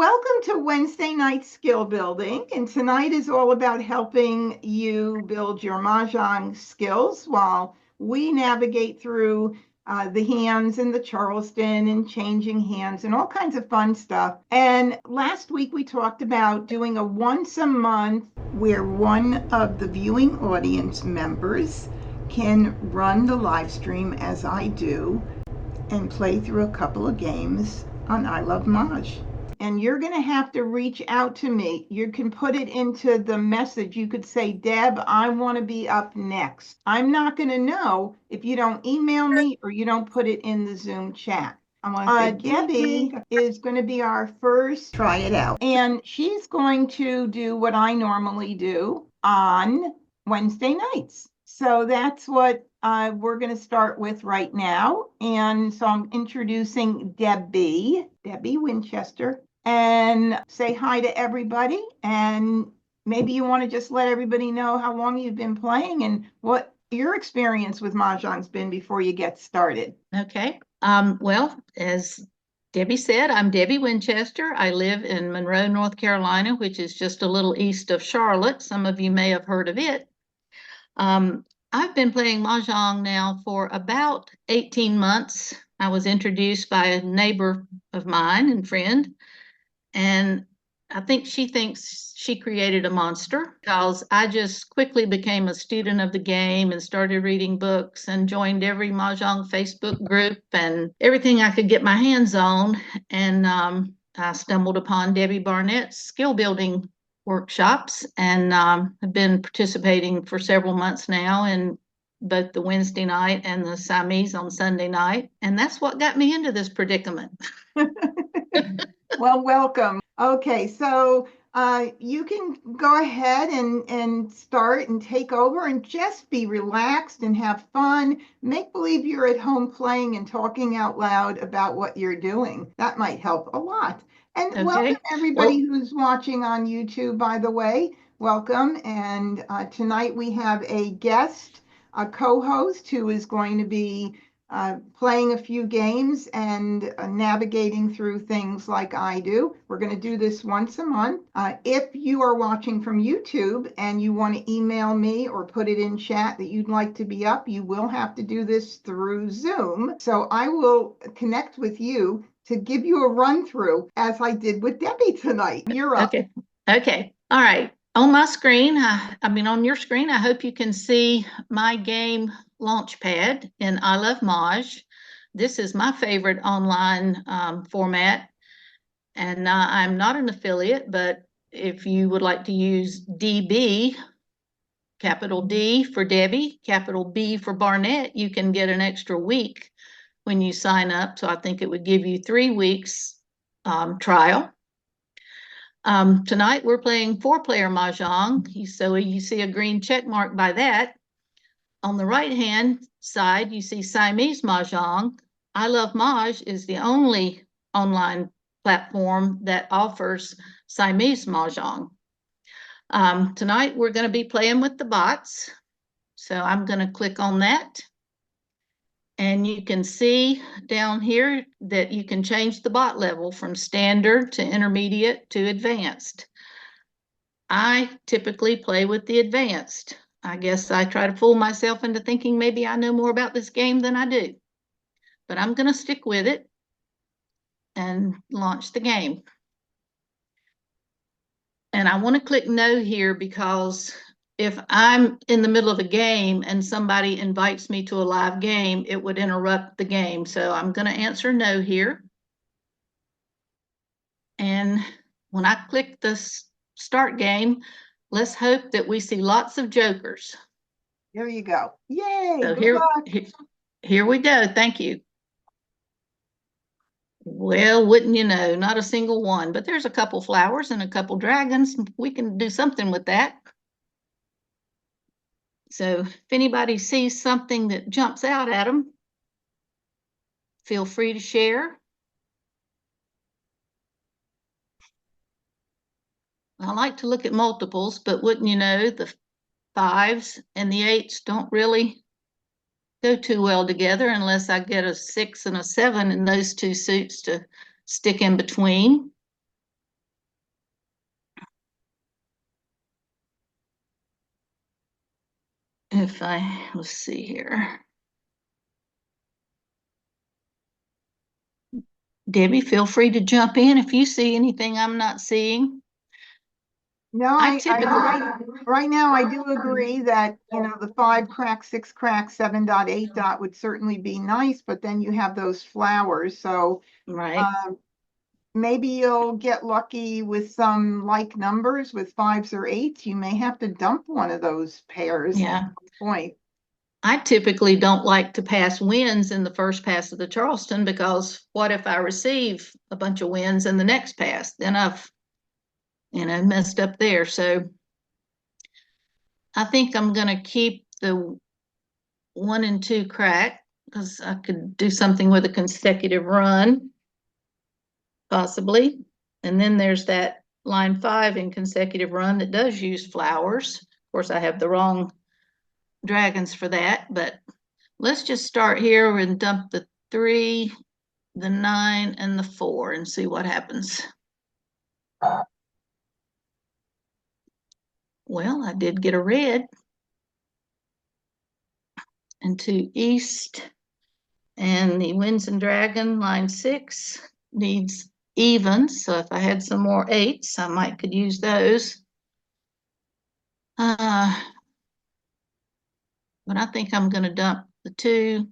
welcome to Wednesday night skill building. And tonight is all about helping you build your Mahjong skills while we navigate through the hands and the Charleston and changing hands and all kinds of fun stuff. And last week we talked about doing a once a month where one of the viewing audience members can run the live stream as I do and play through a couple of games on I Love Maj. And you're going to have to reach out to me. You can put it into the message. You could say, Deb, I want to be up next. I'm not going to know if you don't email me or you don't put it in the Zoom chat. Debbie is going to be our first try it out. And she's going to do what I normally do on Wednesday nights. So that's what we're going to start with right now. And so I'm introducing Debbie Winchester, and say hi to everybody. And maybe you want to just let everybody know how long you've been playing and what your experience with Mahjong's been before you get started. Okay. Well, as Debbie said, I'm Debbie Winchester. I live in Monroe, North Carolina, which is just a little east of Charlotte. Some of you may have heard of it. I've been playing Mahjong now for about 18 months. I was introduced by a neighbor of mine and friend, and I think she thinks she created a monster because I just quickly became a student of the game and started reading books and joined every Mahjong Facebook group and everything I could get my hands on. And I stumbled upon Debbie Barnett's skill building workshops and have been participating for several months now in both the Wednesday night and the Siamese on Sunday night. And that's what got me into this predicament. Well, welcome. Okay, so you can go ahead and start and take over and just be relaxed and have fun. Make believe you're at home playing and talking out loud about what you're doing. That might help a lot. And Okay. Welcome everybody who's watching on YouTube, by the way. Welcome. And tonight we have a guest, a co-host who is going to be playing a few games and navigating through things like I do. We're going to do this once a month. If you are watching from YouTube and you want to email me or put it in chat that you'd like to be up, you will have to do this through Zoom. So I will connect with you to give you a run through as I did with Debbie tonight. You're up. Okay. All right. On my screen, on your screen, I hope you can see my game Launchpad in I Love Maj. This is my favorite online format. And I'm not an affiliate, but if you would like to use DB, capital D for Debbie, capital B for Barnett, you can get an extra week when you sign up. So I think it would give you 3 weeks trial. Tonight we're playing 4-player Mahjong. So you see a green check mark by that. On the right-hand side, you see Siamese Mahjong. I Love Maj is the only online platform that offers Siamese Mahjong. Tonight we're going to be playing with the bots. So I'm going to click on that. And you can see down here that you can change the bot level from standard to intermediate to advanced. I typically play with the advanced. I guess I try to fool myself into thinking maybe I know more about this game than I do. But I'm going to stick with it and launch the game. And I want to click no here because if I'm in the middle of a game and somebody invites me to a live game, it would interrupt the game. So I'm going to answer no here. And when I click the start game, let's hope that we see lots of jokers. There you go. Yay. So Good here we go. Thank you. Well, wouldn't you know, not a single one, but there's a couple flowers and a couple dragons. We can do something with that. So if anybody sees something that jumps out at them, feel free to share. I like to look at multiples, but wouldn't you know, the 5s and the 8s don't really go too well together unless I get a 6 and a 7 in those two suits to stick in between. let's see here. Debbie, feel free to jump in if you see anything I'm not seeing. No, I typically, right now I do agree that, the 5 crack, 6 crack, 7.8 dot would certainly be nice, but then you have those flowers. So right. maybe you'll get lucky with some like numbers with 5s or 8s. You may have to dump one of those pairs at Yeah. some point. I typically don't like to pass wins in the first pass of the Charleston, because what if I receive a bunch of wins in the next pass? Then I've, messed up there. So I think I'm going to keep the 1 and 2 crack, because I could do something with a consecutive run, possibly. And then there's that line 5 in consecutive run that does use flowers. Of course, I have the wrong dragons for that, but let's just start here and dump the 3, the 9, and the 4 and see what happens. Well, I did get a red and 2 east, and the winds and dragon line 6 needs evens. So if I had some more 8s, I might could use those. But I think I'm going to dump the 2,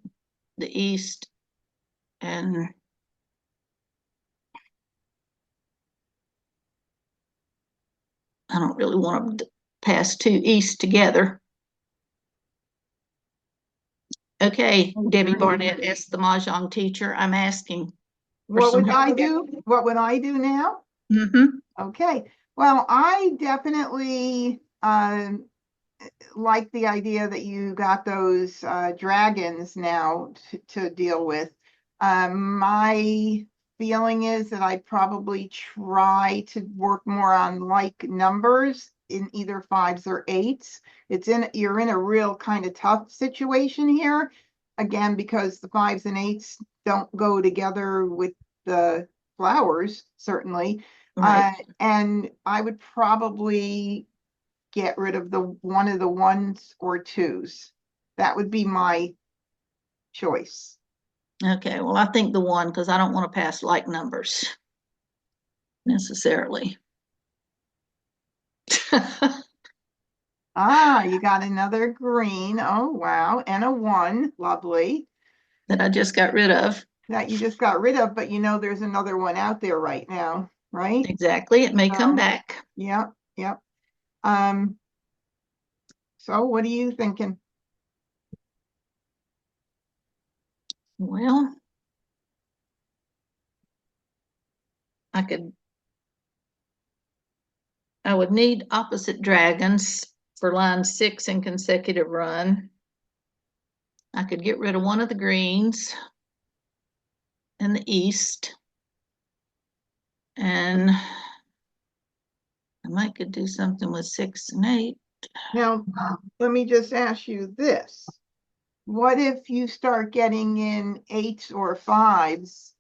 the east, and I don't really want to pass 2 east together. Okay, Debbie Barnett asked the Mah Jongg teacher. I'm asking. What would I do? What would I do now? Okay. Well, I definitely like the idea that you got those dragons now to deal with. My feeling is that I'd probably try to work more on like numbers in either 5s or 8s. You're in a real kind of tough situation here, again, because the 5s and 8s don't go together with the flowers, certainly. Right. And I would probably get rid of one of the 1s or 2s. That would be my choice. Okay, well, I think the 1, because I don't want to pass like numbers necessarily. You got another green. Oh, wow. And a 1. Lovely. That I just got rid of. That you just got rid of, but there's another one out there right now, right? Exactly. It may come back. Yep, yep. So what are you thinking? Well, I would need opposite dragons for line 6 in consecutive run. I could get rid of one of the greens in the east. And I might could do something with 6 and 8. Now, let me just ask you this. What if you start getting in 8s or 5s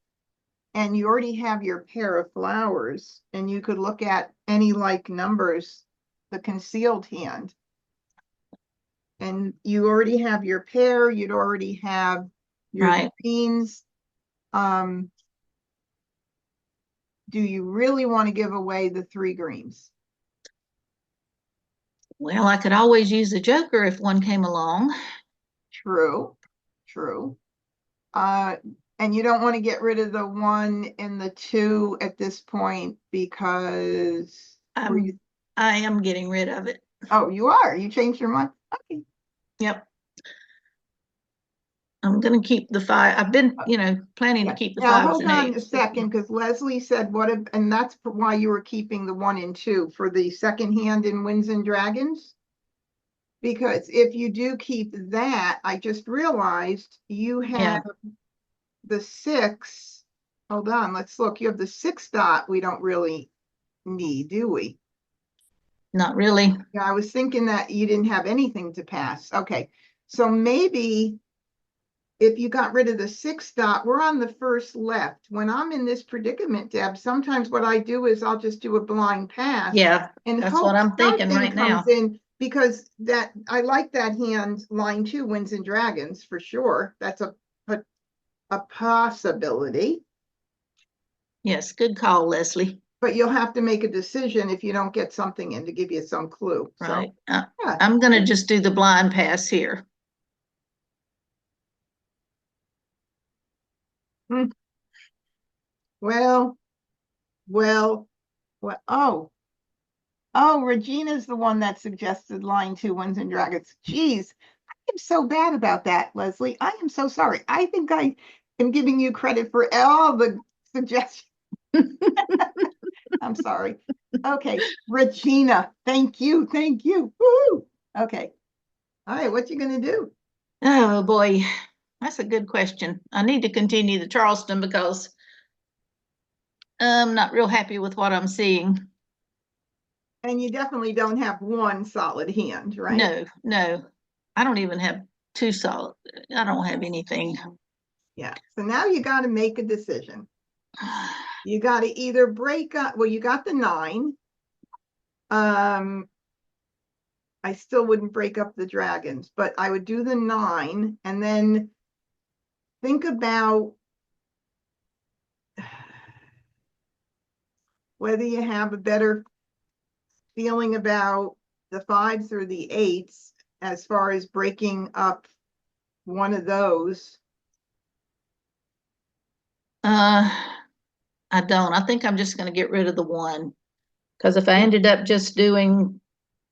and you already have your pair of flowers and you could look at any like numbers, the concealed hand, and you already have your pair, you'd already have your greens. Do you really want to give away the 3 greens? Well, I could always use a joker if one came along. True, true. And you don't want to get rid of the 1 and the 2 at this point because I am getting rid of it. Oh, you are? You changed your mind? Okay. Yep. I'm going to keep the 5. I've been, planning to keep the 5s and 8s. Now, hold on a second, because Leslie said, and that's why you were keeping the 1 and 2 for the second hand in Winds and Dragons. Because if you do keep that, I just realized you have the 6. Hold on, let's look. You have the 6 dot we don't really need, do we? Not really. Yeah, I was thinking that you didn't have anything to pass. Okay, so maybe if you got rid of the 6 dot, we're on the first left. When I'm in this predicament, Deb, sometimes what I do is I'll just do a blind pass. Yeah, and that's hope what I'm thinking something right now. comes in. because that I like that hand line 2 wins and dragons for sure. That's a possibility. Yes, good call, Leslie. But you'll have to make a decision if you don't get something in to give you some clue. Right. So yeah. I'm going to just do the blind pass here. Hmm. Well, well, well. Oh, Regina's the one that suggested line 2 wins and dragons. Geez, I am so bad about that, Leslie. I am so sorry. I think I am giving you credit for all the suggestions. I'm sorry. Okay, Regina, thank you, thank you. Woo! Okay. All right, what you gonna do? Oh boy, that's a good question. I need to continue the Charleston because I'm not real happy with what I'm seeing. And you definitely don't have one solid hand, right? No, no, I don't even have two solid. I don't have anything. Yeah. So now you got to make a decision. You got to either break up. Well, you got the 9. I still wouldn't break up the dragons, but I would do the 9 and then think about whether you have a better feeling about the 5s or the 8s as far as breaking up one of those. I don't. I think I'm just going to get rid of the 1 because if I ended up just doing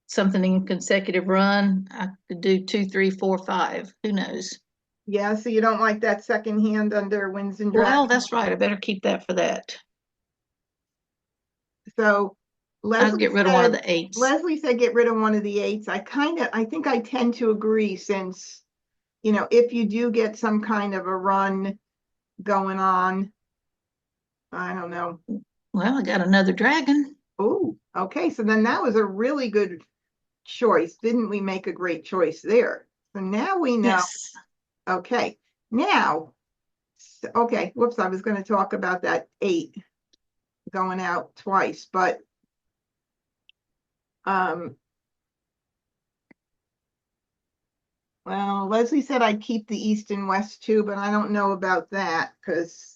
something in consecutive run, I could do 2, 3, 4, 5. Who knows? Yeah, so you don't like that second hand under Winds and Well, Dragons. that's right. I better keep that for that. So I'll get rid of one of the 8s. Leslie said get rid of one of the 8s. I think I tend to agree since, if you do get some kind of a run going on, I don't know. Well, I got another dragon. Oh, okay. So then that was a really good choice. Didn't we make a great choice there? So now we know. Yes. Okay. Now, okay. Whoops. I was going to talk about that 8 going out twice, but well, Leslie said I'd keep the East and West too, but I don't know about that because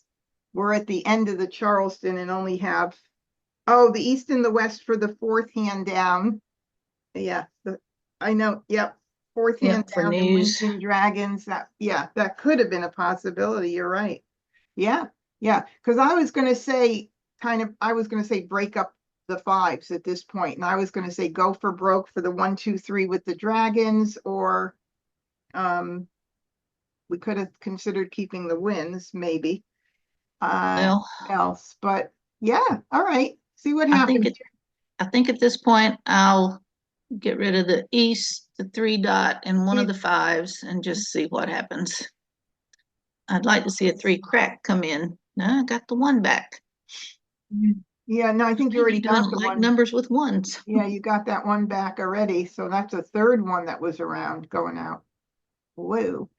we're at the end of the Charleston and only have, the East and the West for the 4th hand down. Yeah, I know. Yep. 4th hand for down and Winds news. and Dragons. That could have been a possibility. You're right. Yeah. Yeah. Because I was going to say break up the 5s at this point. And I was going to say go for broke for the 1, 2, 3 with the Dragons, or we could have considered keeping the Winds maybe. Well, Else, but yeah. All right. See what I happens. think at this point I'll get rid of the East, the 3 dot, and one of the 5s, and just see what happens. I'd like to see a 3 crack come in. No, I got the 1 back. Yeah, no, I think you already got the like 1. numbers with 1s. Yeah, you got that 1 back already. So that's a 3rd one that was around going out. Whoa.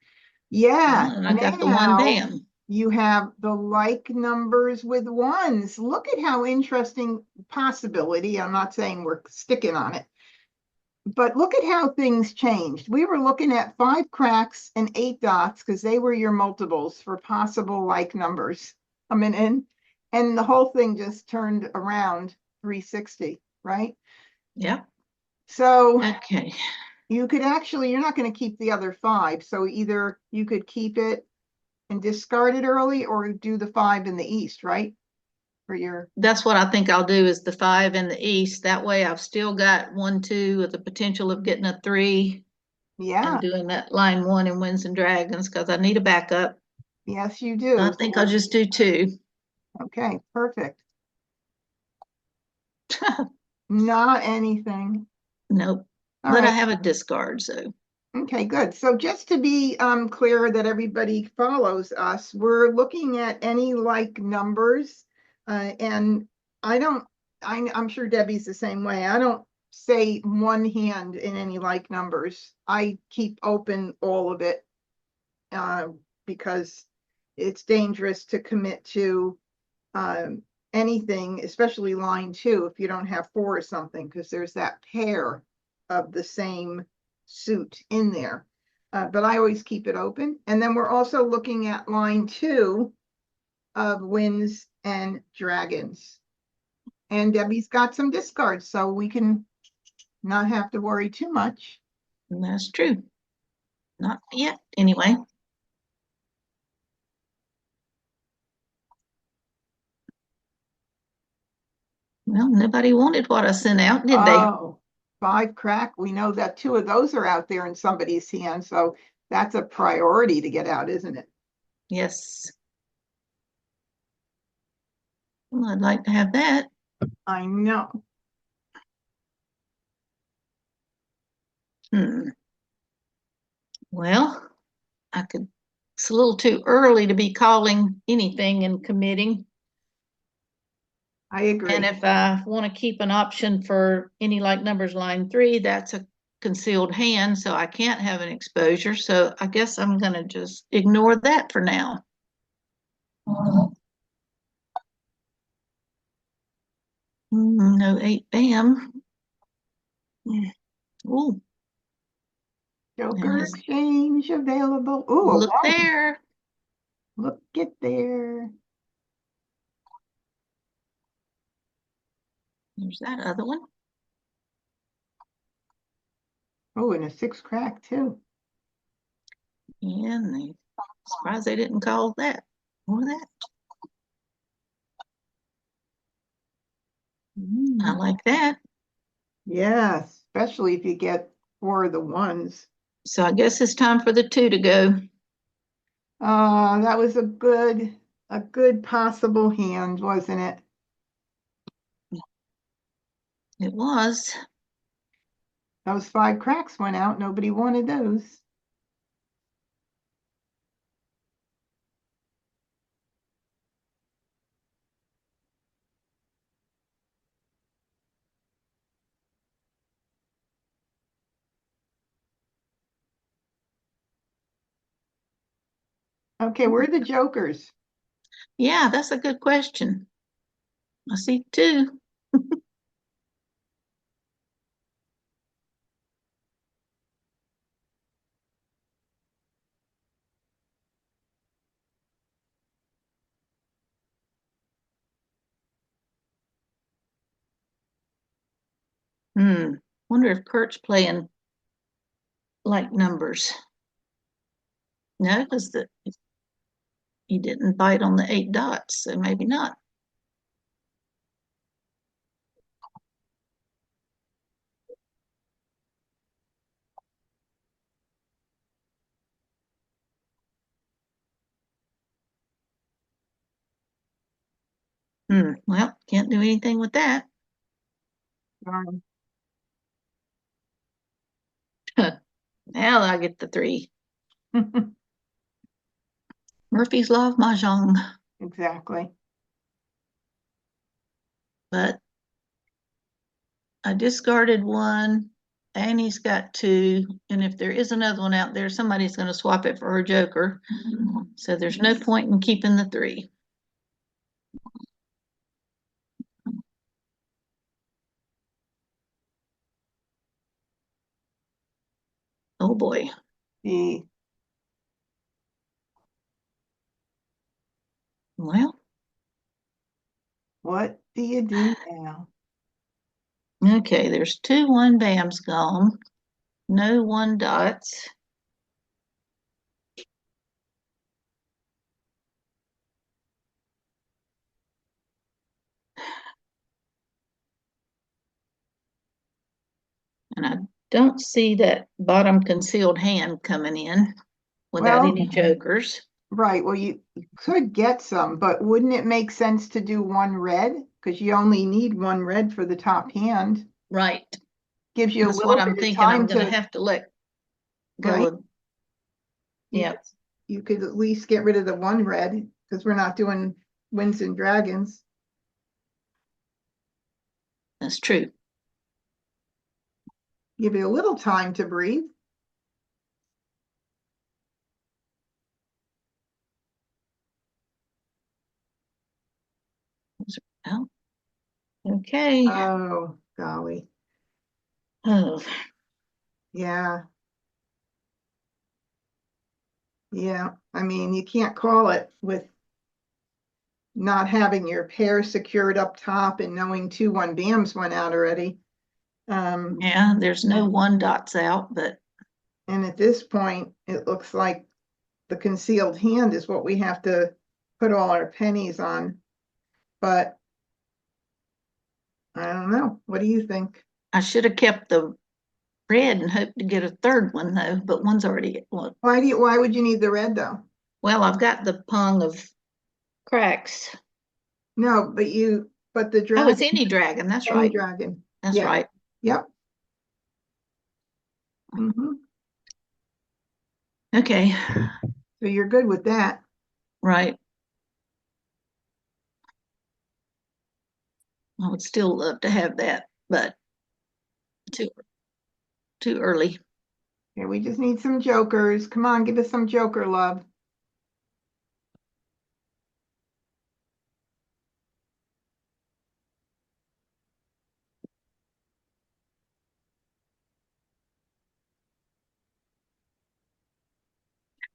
Yeah. And I got the 1 bam. You have the like numbers with 1s. Look at how interesting possibility. I'm not saying we're sticking on it, but look at how things changed. We were looking at 5 cracks and 8 dots because they were your multiples for possible like numbers coming in. And the whole thing just turned around 360, right? Yep. So okay. You could you're not going to keep the other 5. So either you could keep it and discard it early or do the 5 in the East, right? That's what I think I'll do, is the 5 in the East. That way I've still got 1, 2 with the potential of getting a 3. Yeah. And doing that line 1 in Winds and Dragons because I need a backup. Yes, you do. I think I'll just do 2. Okay, perfect. Not anything. Nope. But I have a discard, so. Okay, good. So just to be clear that everybody follows us, we're looking at any like numbers, and I'm sure Debbie's the same way. I don't say one hand in any like numbers. I keep open all of it because it's dangerous to commit to anything, especially line 2, if you don't have 4 or something, because there's that pair of the same suit in there. But I always keep it open. And then we're also looking at line 2 of Winds and Dragons. And Debbie's got some discards, so we can not have to worry too much. And that's true. Not yet, anyway. Well, nobody wanted what I sent out, did they? Oh, 5 crack. We know that 2 of those are out there in somebody's hand, so that's a priority to get out, isn't it? Yes. Well, I'd like to have that. I know. Well, it's a little too early to be calling anything and committing. I agree. And if I want to keep an option for any like numbers line 3, that's a concealed hand, so I can't have an exposure. So I guess I'm going to just ignore that for now. No 8 bam. Ooh, Joker yes. exchange available. Ooh, a Look one. there. Look at there. There's that other one. Oh, and a 6 crack too. And they surprised they didn't call that or that. I like that. Yes, especially if you get 4 of the ones. So I guess it's time for the 2 to go. That was a good possible hand, wasn't it? It was. Those 5 cracks went out. Nobody wanted those. Okay, where are the jokers? Yeah, that's a good question. I see 2. Wonder if Kurt's playing like numbers. No, because he didn't bite on the 8 dots, so maybe not. Well, can't do anything with that. Now I get the 3. Murphy's Law of Mah Jongg. Exactly. But I discarded 1. Annie's got 2. And if there is another one out there, somebody's going to swap it for her joker. So there's no point in keeping the 3. Oh boy. The Well, what do you do now? okay, there's 2 1 bams gone. No 1 dots. And I don't see that bottom concealed hand coming in without Well, any jokers. right. Well, you could get some, but wouldn't it make sense to do 1 red? Because you only need 1 red for the top hand. Right. Gives you a That's what little I'm bit of thinking. I'm time going to to, have to let go right? of. Yeah, You could at least get rid of the 1 red because we're not doing Winds and Dragons. that's true. Give you a little time to breathe. Well, okay. Oh, golly. Oh, Yeah. Yeah. I mean, you can't call it with not having your pair secured up top and knowing 2-1 BAMs went out already. Yeah, there's no 1 dots out, but And at this point, it looks like the concealed hand is what we have to put all our pennies on. But I don't know. What do you think? I should have kept the red and hoped to get a third one though, but one's already, well, Why would you need the red though? I've got the pung of cracks. No, but the Oh, it's dragon, any dragon. That's any right. dragon. That's Yeah. right. Yep. Hmm. Okay. So you're good with that. Right. I would still love to have that, but too too early. Okay, we just need some jokers. Come on, give us some joker love.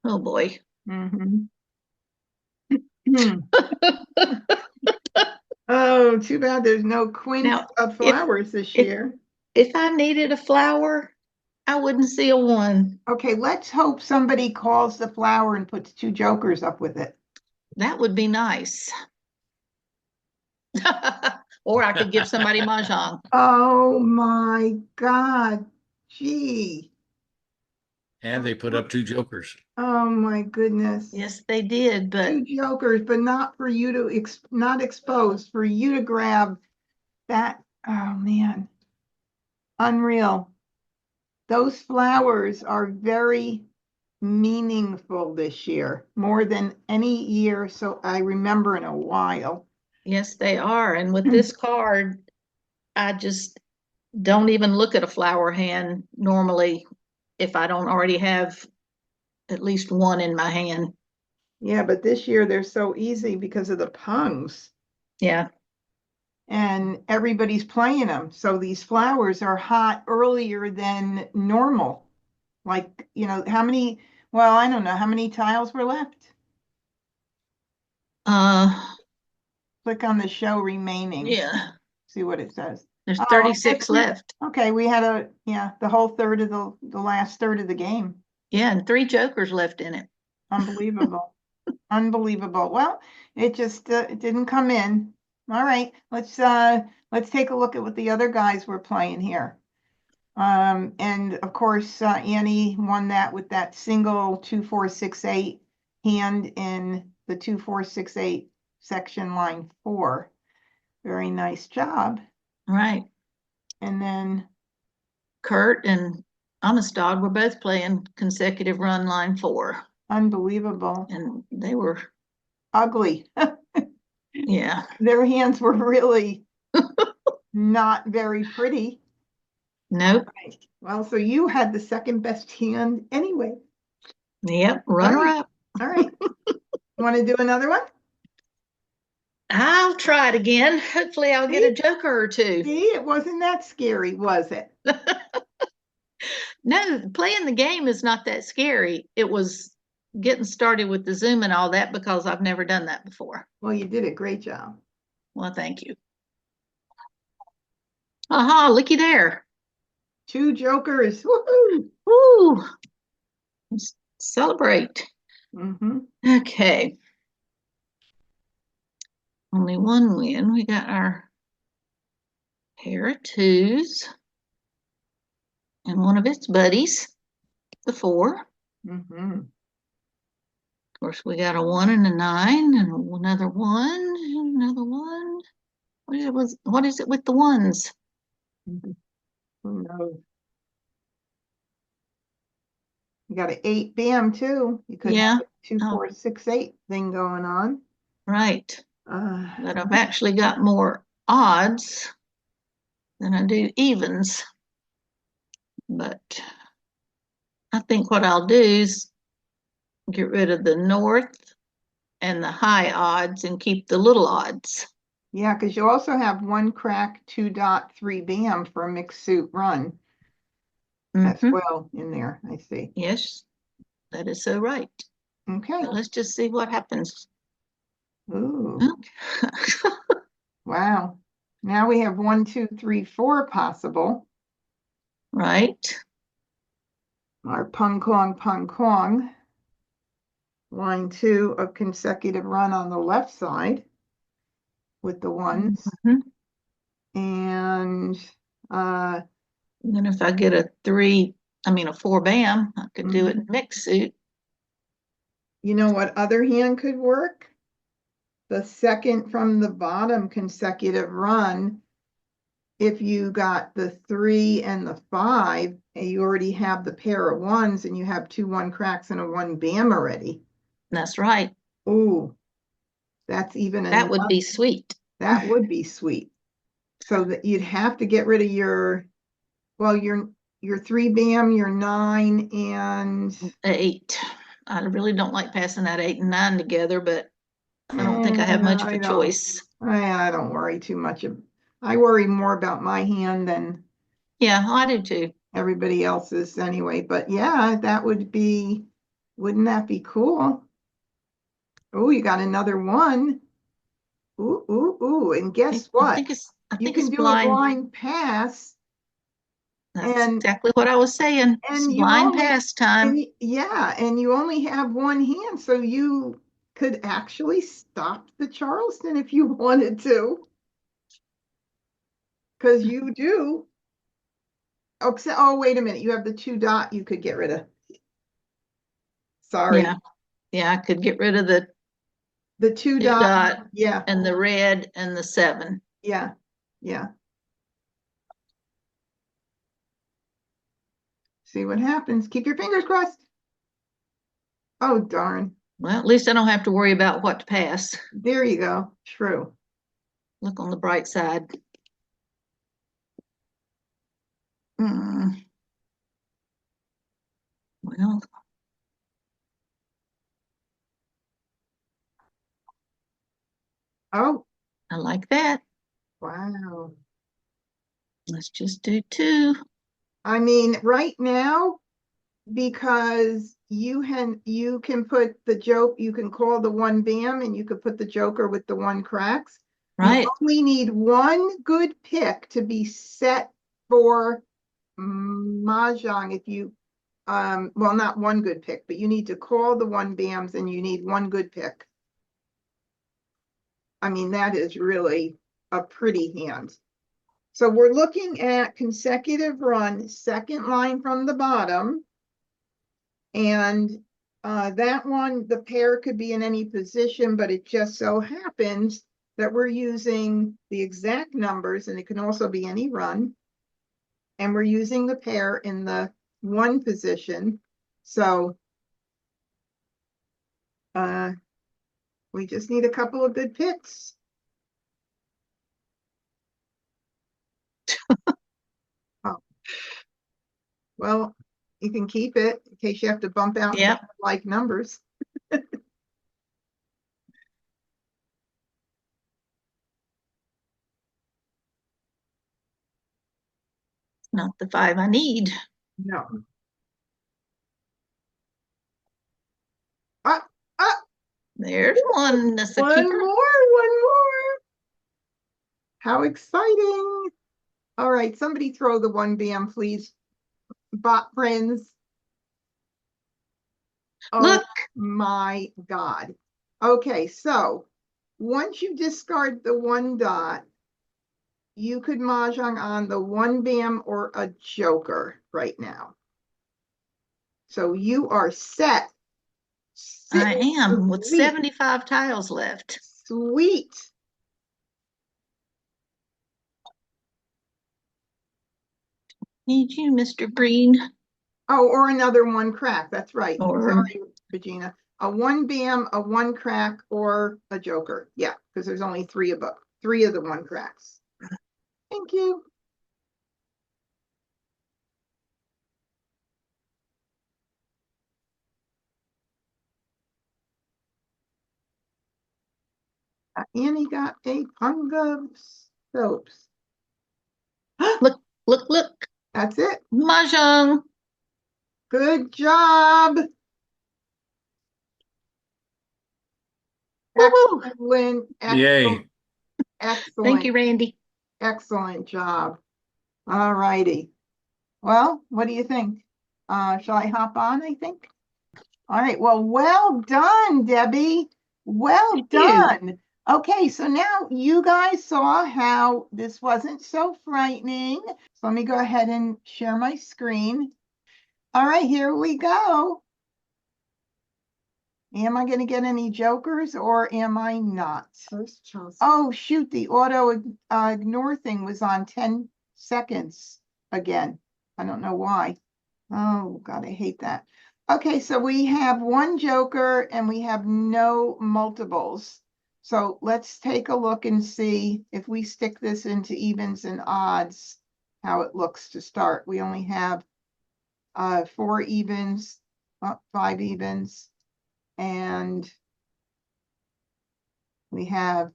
Oh boy. Hmm. Oh, too bad there's no quints Now, of if flowers this if year. if I needed a flower, I wouldn't see a one. Okay, let's hope somebody calls the flower and puts 2 jokers up with it. That would be nice. Or I could give somebody mahjong. Oh my God. Gee. And they put up 2 jokers. Oh my goodness. Yes, they did, but 2 jokers, but not for you to not exposed, for you to grab that. Oh man. Unreal. Those flowers are very meaningful this year, more than any year so I remember in a while. yes, they are. And with this card, I just don't even look at a flower hand normally if I don't already have at least one in my hand. Yeah, but this year they're so easy because of the pungs Yeah. and everybody's playing them. So these flowers are hot earlier than normal. Like, how many, well, I don't know, how many tiles were left? Uh, Click on the show remaining, yeah. see what it says. There's Oh, 36 left. okay, we had the whole third of the last third of the game. Yeah, and 3 jokers left in it. Unbelievable. Unbelievable. Well, it just it didn't come in. All right, let's take a look at what the other guys were playing here. And of course, Annie won that with that single 2-4-6-8 hand in the 2-4-6-8 section line 4. Very nice job. Right. And then Kurt and Amistad were both playing consecutive run line 4. unbelievable. And they were Ugly. Yeah. Their hands were really not very pretty. Nope. Right. Well, so you had the second best hand anyway. Yep. Runner up. All right. Want to do another one? I'll try it again. Hopefully I'll get a joker or 2. See, it wasn't that scary, was it? No, playing the game is not that scary. It was getting started with the Zoom and all that because I've never done that before. Well, you did a great job. Well, thank you. Aha, looky there. 2 jokers. Woohoo! Woo! Let's celebrate. Mm-hmm. Okay. Only one win. We got our pair of 2s and one of its buddies, the 4. Mm-hmm. Of course, we got a 1 and a 9 and another 1 and another 1. What is it with the ones? Who knows? You got an 8 BAM too. You could have a 2-4-6-8 thing going on. Right. Uh, But I've actually got more odds than I do evens. But I think what I'll do is get rid of the north and the high odds and keep the little odds. yeah, because you also have 1 crack, 2 dot, 3 BAM for a mixed suit run. as Mhm. well in there. I see. Yes, that is so right. Okay. But let's just see what happens. Ooh, Okay. wow. Now we have 1, 2, 3, 4 possible. Right. Our pung kong. Line 2 of consecutive run on the left side with the ones. Mhm. And And if I get a 4 bam, I could do it in mixed suit. you know what other hand could work? The second from the bottom consecutive run. If you got the 3 and the 5, and you already have the pair of ones and you have 2 1 cracks and a 1 bam already. That's right. Ooh, that's even That would enough. be sweet. That would be sweet. So that you'd have to get rid of your 3 bam, your 9, and 8. I really don't like passing that 8 and 9 together, but I don't think I have much of a choice. I don't worry too much. I worry more about my hand than Yeah, I do too. everybody else's anyway. But yeah, wouldn't that be cool? Oh, you got another 1. Ooh, ooh, ooh. And guess I what? think it's You can do a blind. blind pass. That's And exactly what I was saying. It's and you blind only pass time. and you only have one hand, so you could actually stop the Charleston if you wanted to. Because you do. Oh, wait a minute. You have the 2 dot you could get rid of. Sorry. Yeah. Yeah, I could get rid of the The 2 2 dot. dot Yeah. and the red and the 7. Yeah. Yeah. See what happens. Keep your fingers crossed. Oh, darn. Well, at least I don't have to worry about what to pass. There you go. True. Look on the bright side. Mm. Well, Oh, I like that. wow. Let's just do 2. I mean, right now, because you can put the joke, you can call the 1 bam and you could put the joker with the 1 cracks. You Right. only need 1 good pick to be set for Mahjong if you well, not 1 good pick, but you need to call the 1 bams and you need 1 good pick. I mean, that is really a pretty hand. So we're looking at consecutive run, second line from the bottom. And that one, the pair could be in any position, but it just so happens that we're using the exact numbers, and it can also be any run. And we're using the pair in the 1 position. So we just need a couple of good picks. Oh, well, you can keep it in case you have to bump out Yep. like numbers. Not the 5 I need. No. Ah, ah, There's one. That's a one keeper. more. How exciting. All right, somebody throw the 1 bam, please. Bot friends. Oh, Look. my God. Okay, so once you discard the 1 dot, you could mahjong on the 1 bam or a joker right now. So you are set. I am with Sweet. 75 tiles left. Sweet. Need you, Mr. Green. Oh, or another 1 crack. That's right. Or Sorry, Regina. A 1 bam, a 1 crack, or a joker. Yeah, because there's only 3 of the 1 cracks. Thank you. Annie got a pung of soaps. look. That's it. Mahjong. Good job. Woo-hoo. Excellent. Yay. Excellent. Thank you, Randy. Excellent job. All righty. Well, what do you think? Shall I hop on, I think? All right. Well done, Debbie. Well Thank you. done. Okay, so now you guys saw how this wasn't so frightening. So let me go ahead and share my screen. All right, here we go. Am I going to get any jokers or am I not? First, Chelsea. Oh, shoot, the auto ignore thing was on 10 seconds again. I don't know why. Oh, God, I hate that. Okay, so we have one joker and we have no multiples. So let's take a look and see if we stick this into evens and odds, how it looks to start. We only have 4 evens, 5 evens, and we have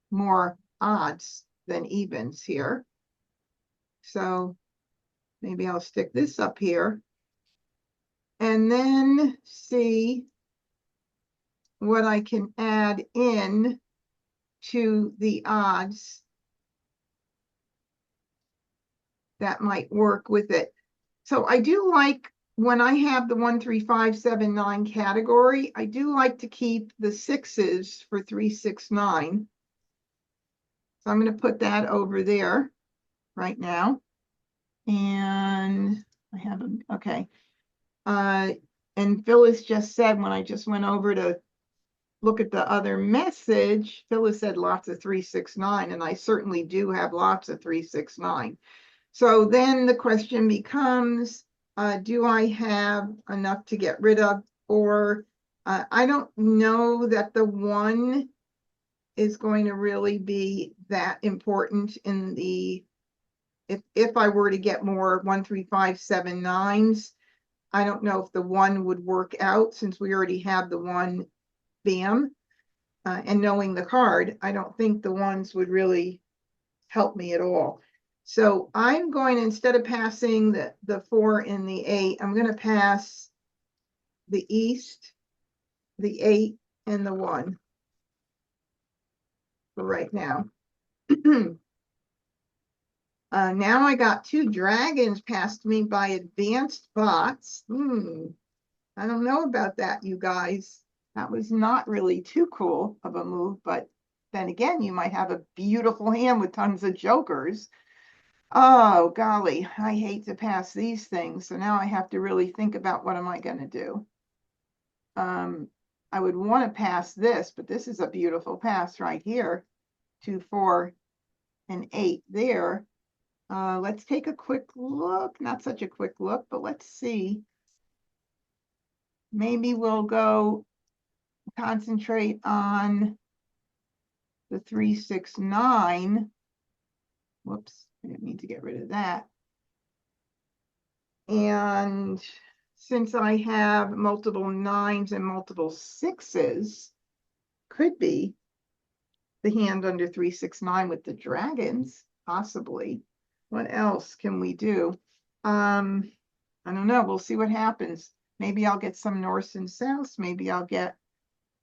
more odds than evens here. So maybe I'll stick this up here and then see what I can add in to the odds that might work with it. So I do like when I have the 1, 3, 5, 7, 9 category, I do like to keep the 6s for 3, 6, 9. So I'm going to put that over there right now. And I have them, okay. And Phyllis just said when I just went over to look at the other message, Phyllis said lots of 3, 6, 9, and I certainly do have lots of 3, 6, 9. So then the question becomes, do I have enough to get rid of? Or I don't know that the 1 is going to really be that important in the, if I were to get more 1, 3, 5, 7, 9s, I don't know if the 1 would work out since we already have the 1 bam. And knowing the card, I don't think the 1s would really help me at all. So I'm going, instead of passing the 4 and the 8, I'm going to pass the East, the 8, and the 1 for right now. Now I got 2 dragons past me by advanced bots. I don't know about that, you guys. That was not really too cool of a move, but then again, you might have a beautiful hand with tons of jokers. Oh, golly, I hate to pass these things. So now I have to really think about what am I going to do. I would want to pass this, but this is a beautiful pass right here. 2, 4, and 8 there. Let's take a quick look. Not such a quick look, but let's see. Maybe we'll go concentrate on the 3, 6, 9. Whoops, I didn't mean to get rid of that. And since I have multiple 9s and multiple 6s, could be the hand under 3, 6, 9 with the dragons, possibly. What else can we do? I don't know. We'll see what happens. Maybe I'll get some north and south. Maybe I'll get,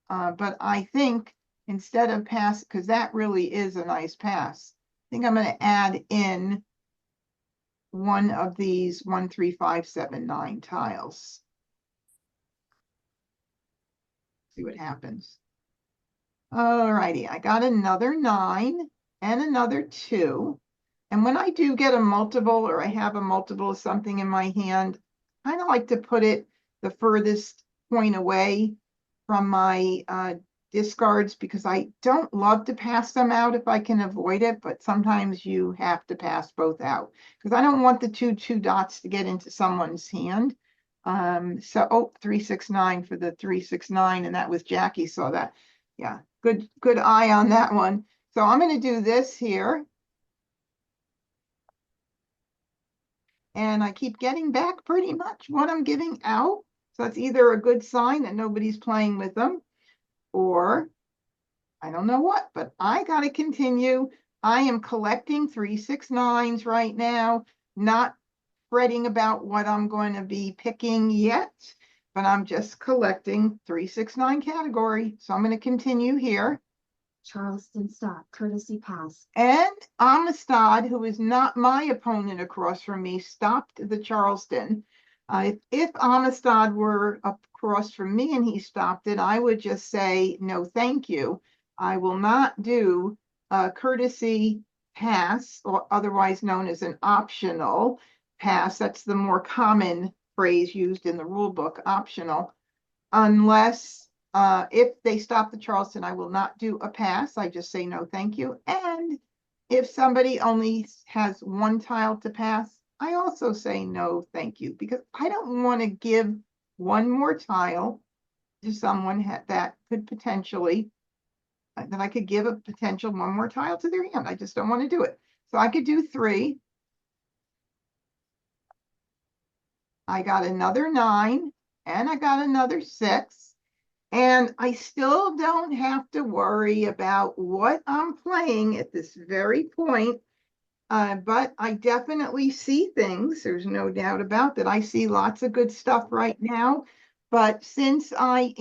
but I think instead of pass, because that really is a nice pass, I think I'm going to add in one of these 1, 3, 5, 7, 9 tiles. See what happens. All righty, I got another 9 and another 2. And when I do get a multiple or I have a multiple of something in my hand, I kind of like to put it the furthest point away from my discards because I don't love to pass them out if I can avoid it, but sometimes you have to pass both out because I don't want the 2, 2 dots to get into someone's hand. So, 3, 6, 9 for the 3, 6, 9, and that was Jackie saw that. Yeah, good eye on that one. So I'm going to do this here. And I keep getting back pretty much what I'm giving out. So that's either a good sign that nobody's playing with them, or I don't know what, but I got to continue. I am collecting 3, 6, 9s right now, not fretting about what I'm going to be picking yet, but I'm just collecting 369 category. So I'm going to continue here. Charleston stop, courtesy pass. And Amistad, who is not my opponent across from me, stopped the Charleston. If Amistad were across from me and he stopped it, I would just say, no, thank you. I will not do a courtesy pass, or otherwise known as an optional pass. That's the more common phrase used in the rule book, optional, unless if they stop the Charleston, I will not do a pass. I just say no, thank you. And if somebody only has one tile to pass, I also say no, thank you, because I don't want to give one more tile to someone that could potentially, that I could give a potential one more tile to their hand. I just don't want to do it. So I could do 3. I got another 9 and I got another 6. And I still don't have to worry about what I'm playing at this very point. But I definitely see things. There's no doubt about that. I see lots of good stuff right now. But since I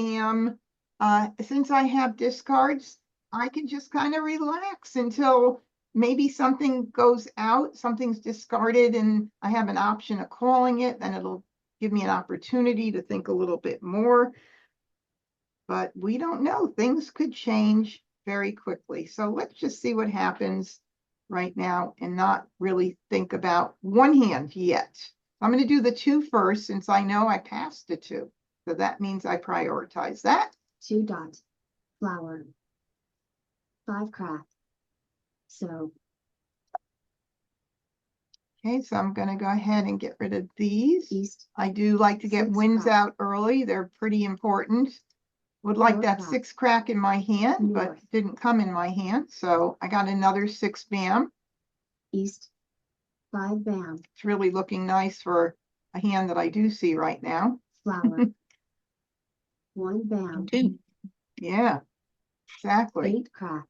have discards, I can just kind of relax until maybe something goes out, something's discarded, and I have an option of calling it. Then it'll give me an opportunity to think a little bit more. But we don't know. Things could change very quickly. So let's just see what happens right now and not really think about one hand yet. I'm going to do the 2 first since I know I passed the 2. So that means I prioritize that. 2 dot, flower. 5 crack. So. Okay, so I'm going to go ahead and get rid of these. East. I do like to get 6 winds crack. out early. They're pretty important. Would like North that crack. 6 crack in my hand, but North. didn't come in my hand. So I got another 6 bam. East. 5 bam. It's really looking nice for a hand that I do see right now. Flower. 1 bam. 2. Yeah, exactly. 8 crack.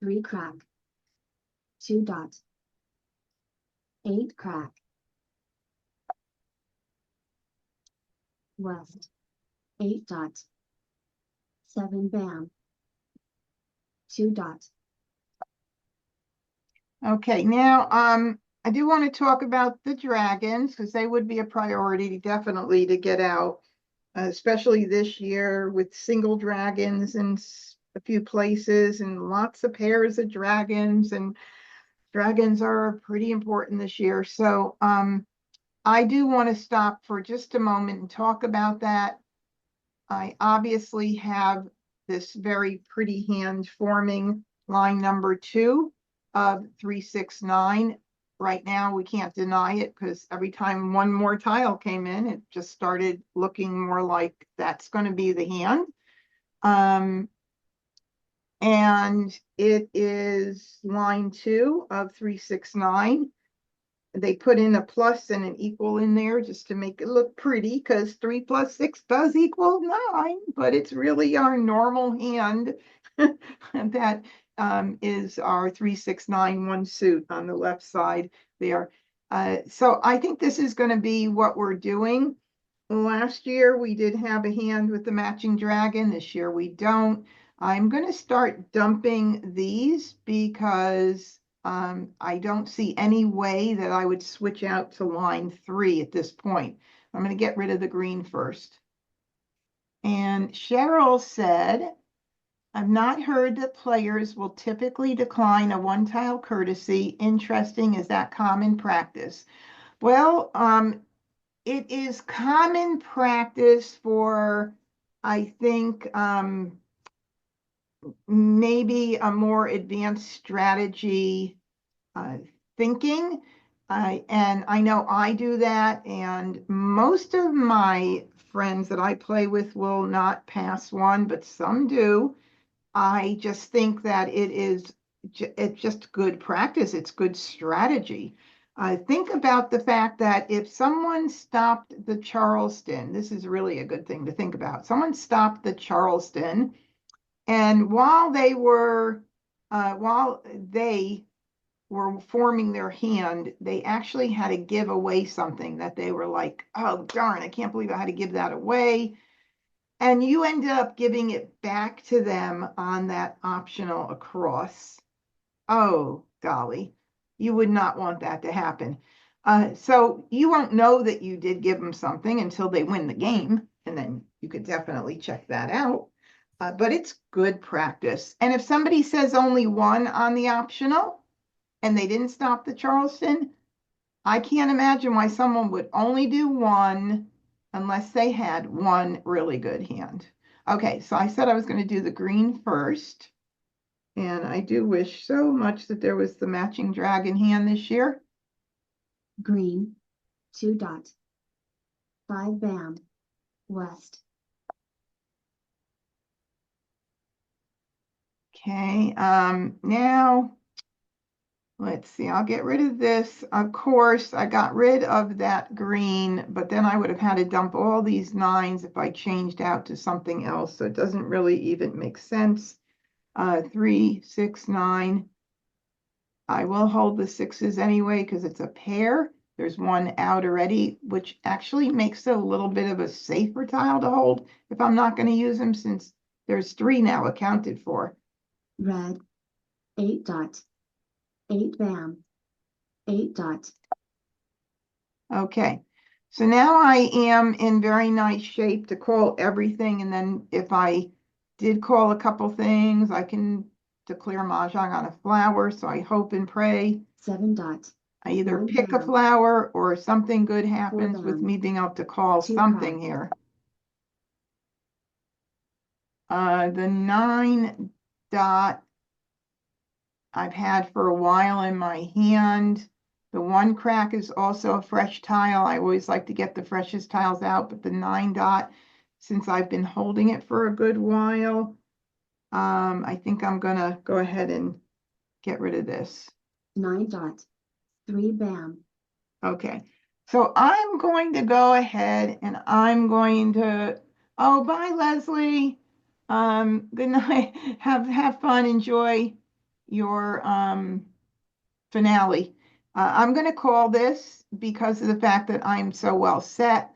3 crack. 2 dot. 8 crack. West. 8 dot. 7 bam. 2 dot. Okay, now I do want to talk about the dragons because they would be a priority definitely to get out, especially this year with single dragons in a few places and lots of pairs of dragons, and dragons are pretty important this year. So I do want to stop for just a moment and talk about that. I obviously have this very pretty hand forming line number 2 of 369. Right now, we can't deny it because every time one more tile came in, it just started looking more like that's going to be the hand. And it is line 2 of 369. They put in a plus and an equal in there just to make it look pretty because 3 plus 6 does equal 9, but it's really our normal hand that is our 369 1 suit on the left side there. So I think this is going to be what we're doing. Last year we did have a hand with the matching dragon. This year we don't. I'm going to start dumping these because I don't see any way that I would switch out to line 3 at this point. I'm going to get rid of the green first. And Cheryl said, I've not heard that players will typically decline a 1 tile courtesy. Interesting, is that common practice? Well, it is common practice for, I think, maybe a more advanced strategy thinking. And I know I do that, and most of my friends that I play with will not pass 1, but some do. I just think that it's just good practice. It's good strategy. Think about the fact that if someone stopped the Charleston, this is really a good thing to think about. Someone stopped the Charleston, and while they were forming their hand, they actually had to give away something that they were like, oh, darn, I can't believe I had to give that away. And you ended up giving it back to them on that optional across. Oh, golly, you would not want that to happen. So you won't know that you did give them something until they win the game, and then you could definitely check that out. But it's good practice. And if somebody says only one on the optional and they didn't stop the Charleston, I can't imagine why someone would only do one unless they had one really good hand. Okay, so I said I was going to do the green first. And I do wish so much that there was the matching dragon hand this year. Green. 2 dot. 5 bam. West. Okay, now let's see, I'll get rid of this. Of course, I got rid of that green, but then I would have had to dump all these 9s if I changed out to something else. So it doesn't really even make sense. 3, 6, 9. I will hold the 6s anyway because it's a pair. There's one out already, which actually makes it a little bit of a safer tile to hold if I'm not going to use them, since there's 3 now accounted for. Red. 8 dot. 8 bam. 8 dot. Okay, so now I am in very nice shape to call everything, and then if I did call a couple things, I can declare Mahjong on a flower. So I hope and pray 7 dot. I either 1 pick a bam. flower or something good happens with bam. me being able to call 2 something crack. here. The 9 dot I've had for a while in my hand. The 1 crack is also a fresh tile. I always like to get the freshest tiles out, but the 9 dot, since I've been holding it for a good while, I think I'm gonna go ahead and get rid of this. 9 dot. 3 bam. Okay, so I'm going to go ahead and I'm going to, oh, bye, Leslie. Good night. Have fun. Enjoy your finale. I'm going to call this because of the fact that I'm so well set.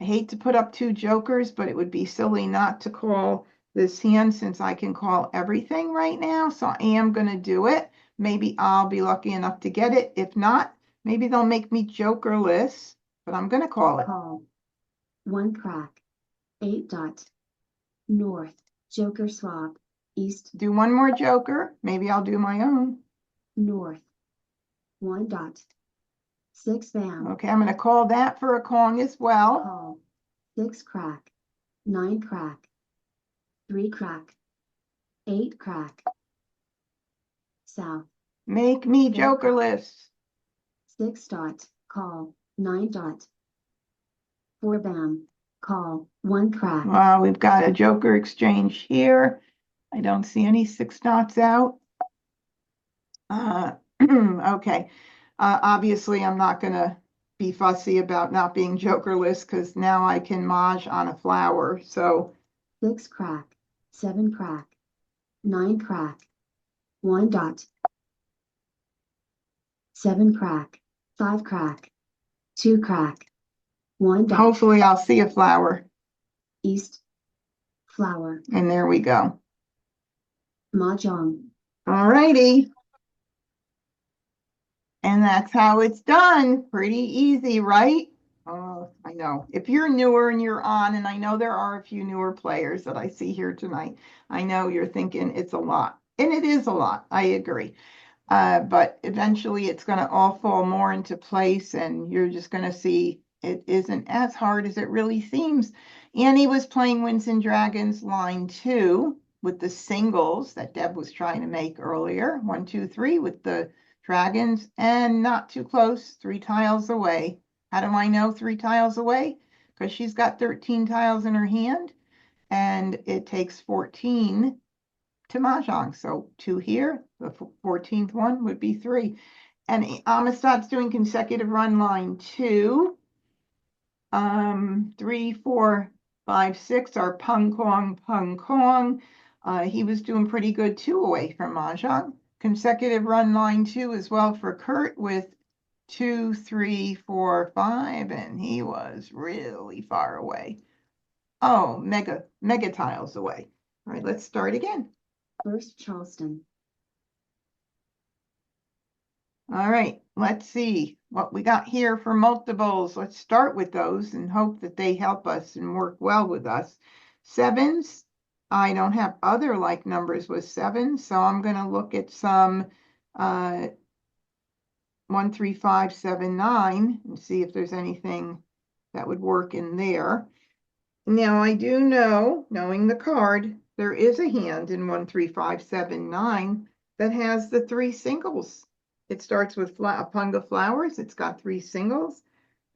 I hate to put up 2 jokers, but it would be silly not to call this hand since I can call everything right now. So I am going to do it. Maybe I'll be lucky enough to get it. If not, maybe they'll make me jokerless, but I'm going to call it. Call. 1 crack. 8 dot. North. Joker swap. East. Do one more joker. Maybe I'll do my own. North. 1 dot. 6 bam. Okay, I'm going to call that for a Kong as well. Call. 6 crack. 9 crack. 3 crack. 8 crack. South. Make me 4 crack. jokerless. 6 dot. Call. 9 dot. 4 bam. Call. 1 crack. Wow, we've got a joker exchange here. I don't see any 6 dots out. Okay. Obviously, I'm not going to be fussy about not being jokerless because now I can Maj on a flower. So 6 crack. 7 crack. 9 crack. 1 dot. 7 crack. 5 crack. 2 crack. 1 dot. hopefully I'll see a flower. East. Flower. And there we go. Mah Jongg. All righty. And that's how it's done. Pretty easy, right? Oh, I know. If you're newer and you're on, and I know there are a few newer players that I see here tonight, I know you're thinking it's a lot. And it is a lot. I agree. But eventually it's going to all fall more into place, and you're just going to see it isn't as hard as it really seems. Annie was playing Winds and Dragons line 2 with the singles that Deb was trying to make earlier. 1, 2, 3 with the dragons, and not too close, 3 tiles away. How do I know 3 tiles away? Because she's got 13 tiles in her hand, and it takes 14 to Mahjong. So 2 here, the 14th one would be 3. And Amistad's doing consecutive run line 2. 3, 4, 5, 6 are Pung Kong, Pung Kong. He was doing pretty good 2 away from Mahjong. consecutive run line 2 as well for Kurt with 2, 3, 4, 5, and he was really far away. Oh, mega tiles away. All right, let's start again. First Charleston. All right, let's see what we got here for multiples. Let's start with those and hope that they help us and work well with us. Sevens, I don't have other like numbers with sevens, so I'm going to look at some 1, 3, 5, 7, 9 and see if there's anything that would work in there. Now I do know, knowing the card, there is a hand in 1, 3, 5, 7, 9 that has the 3 singles. It starts with Punga flowers. It's got 3 singles,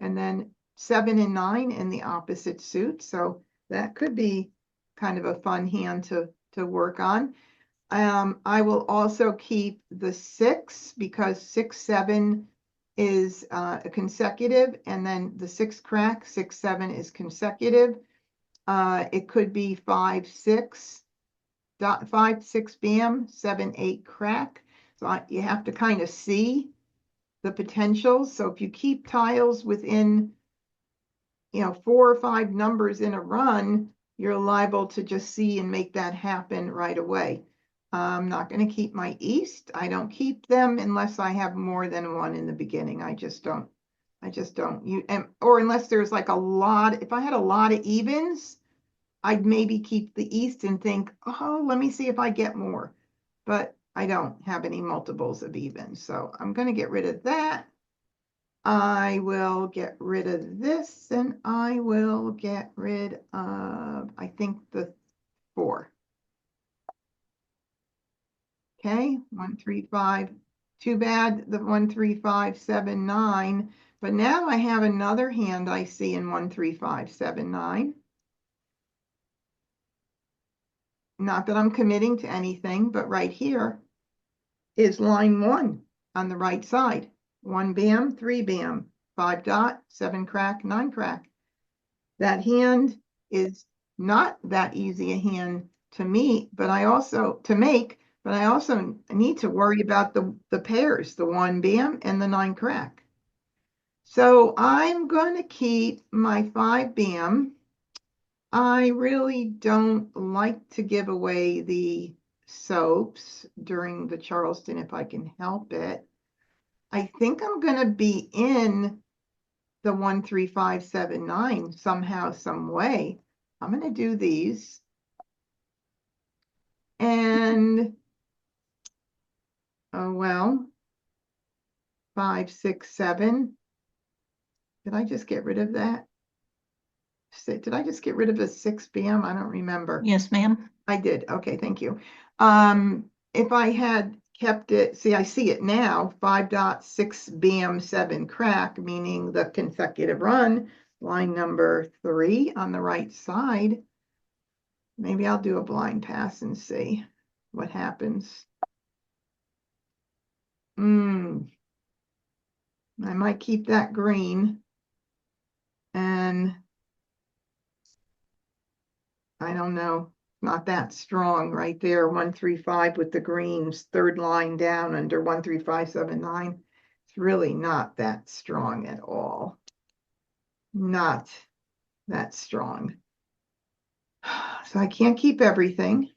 and then 7 and 9 in the opposite suit. So that could be kind of a fun hand to work on. I will also keep the 6 because 6, 7 is a consecutive, and then the 6 crack, 6, 7 is consecutive. It could be 5, 6, 5, 6 bam, 7, 8 crack. So you have to kind of see the potentials. So if you keep tiles within, 4 or 5 numbers in a run, you're liable to just see and make that happen right away. I'm not going to keep my east. I don't keep them unless I have more than 1 in the beginning. I just don't. Or unless there's like a lot. If I had a lot of evens, I'd maybe keep the east and think, oh, let me see if I get more. But I don't have any multiples of even. So I'm going to get rid of that. I will get rid of this, and I will get rid of, I think, the 4. Okay, 1, 3, 5. Too bad the 1, 3, 5, 7, 9. But now I have another hand I see in 1, 3, 5, 7, 9. Not that I'm committing to anything, but right here is line 1 on the right side. 1 bam, 3 bam, 5 dot, 7 crack, 9 crack. That hand is not that easy a hand to make, but I also need to worry about the pairs, the 1 bam and the 9 crack. So I'm going to keep my 5 bam. I really don't like to give away the soaps during the Charleston if I can help it. I think I'm going to be in the 1, 3, 5, 7, 9 somehow, some way. I'm going to do these. And, oh, well, 5, 6, 7. Did I just get rid of that? Did I just get rid of the 6 bam? I don't remember. Yes, ma'am. I did. Okay, thank you. If I had kept it, see, I see it now, 5 dot, 6 bam, 7 crack, meaning the consecutive run, line number 3 on the right side. Maybe I'll do a blind pass and see what happens. I might keep that green, and I don't know, not that strong right there. 1, 3, 5 with the greens, third line down under 1, 3, 5, 7, 9. It's really not that strong at all. Not that strong. So I can't keep everything.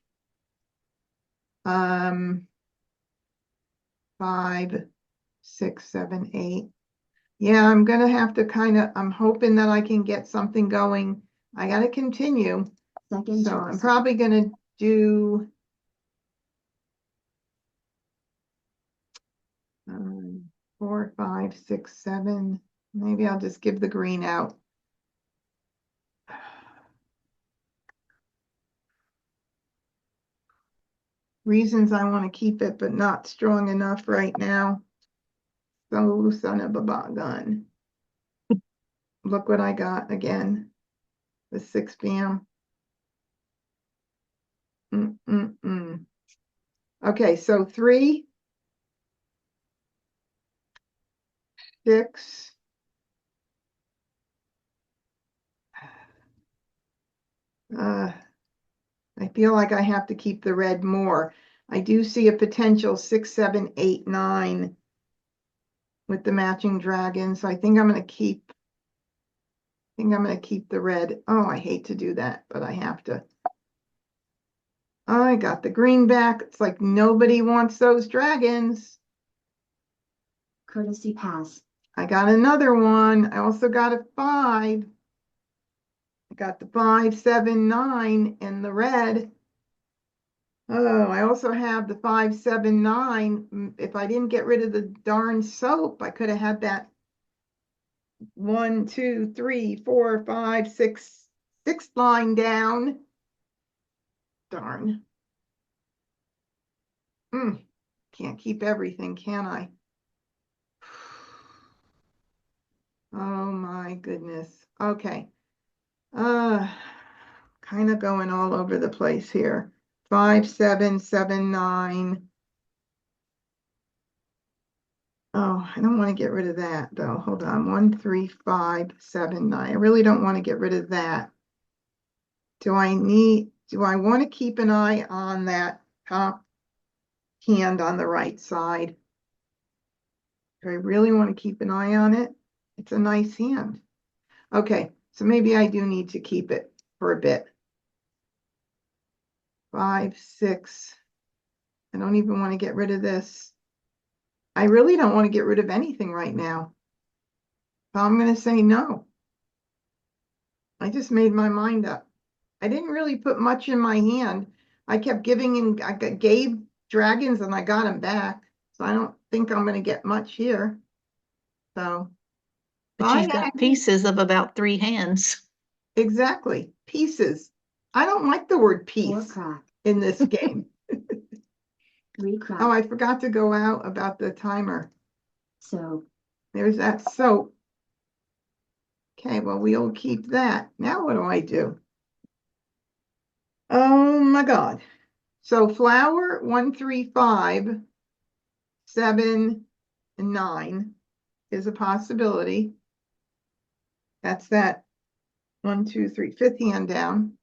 5, 6, 7, 8. Yeah, I'm gonna have to I'm hoping that I can get something going. I gotta continue. Second So I'm Charleston. probably gonna do 4, 5, 6, 7. Maybe I'll just give the green out. Reasons I want to keep it, but not strong enough right now. So son of a gun. Look what I got again. The 6 bam. Okay, so 3, 6. I feel like I have to keep the red more. I do see a potential 6, 7, 8, 9 with the matching dragon. So I think I'm going to keep the red. Oh, I hate to do that, but I have to. I got the green back. It's like nobody wants those dragons. Courtesy pass. I got another one. I also got a 5. I got the 5, 7, 9 in the red. Oh, I also have the 5, 7, 9. If I didn't get rid of the darn soap, I could have had that 1, 2, 3, 4, 5, 6, 6th line down. Darn. Can't keep everything, can I? Oh my goodness. Okay. Kind of going all over the place here. 5, 7, 7, 9. Oh, I don't want to get rid of that though. Hold on. 1, 3, 5, 7, 9. I really don't want to get rid of that. Do I want to keep an eye on that top hand on the right side? Do I really want to keep an eye on it? It's a nice hand. Okay, so maybe I do need to keep it for a bit. 5, 6. I don't even want to get rid of this. I really don't want to get rid of anything right now. So I'm going to say no. I just made my mind up. I didn't really put much in my hand. I kept giving and I gave dragons and I got them back. So I don't think I'm going to get much here. So, But you've got pieces of about 3 hands. Exactly. Pieces. I don't like the word 4 piece crack. in this game. 3 crack. Oh, I forgot to go out about the timer. So There's that soap. Okay, well, we'll keep that. Now what do I do? Oh my God. So flour, 1, 3, 5, 7, and 9 is a possibility. That's that 1, 2, 3, 5th hand down.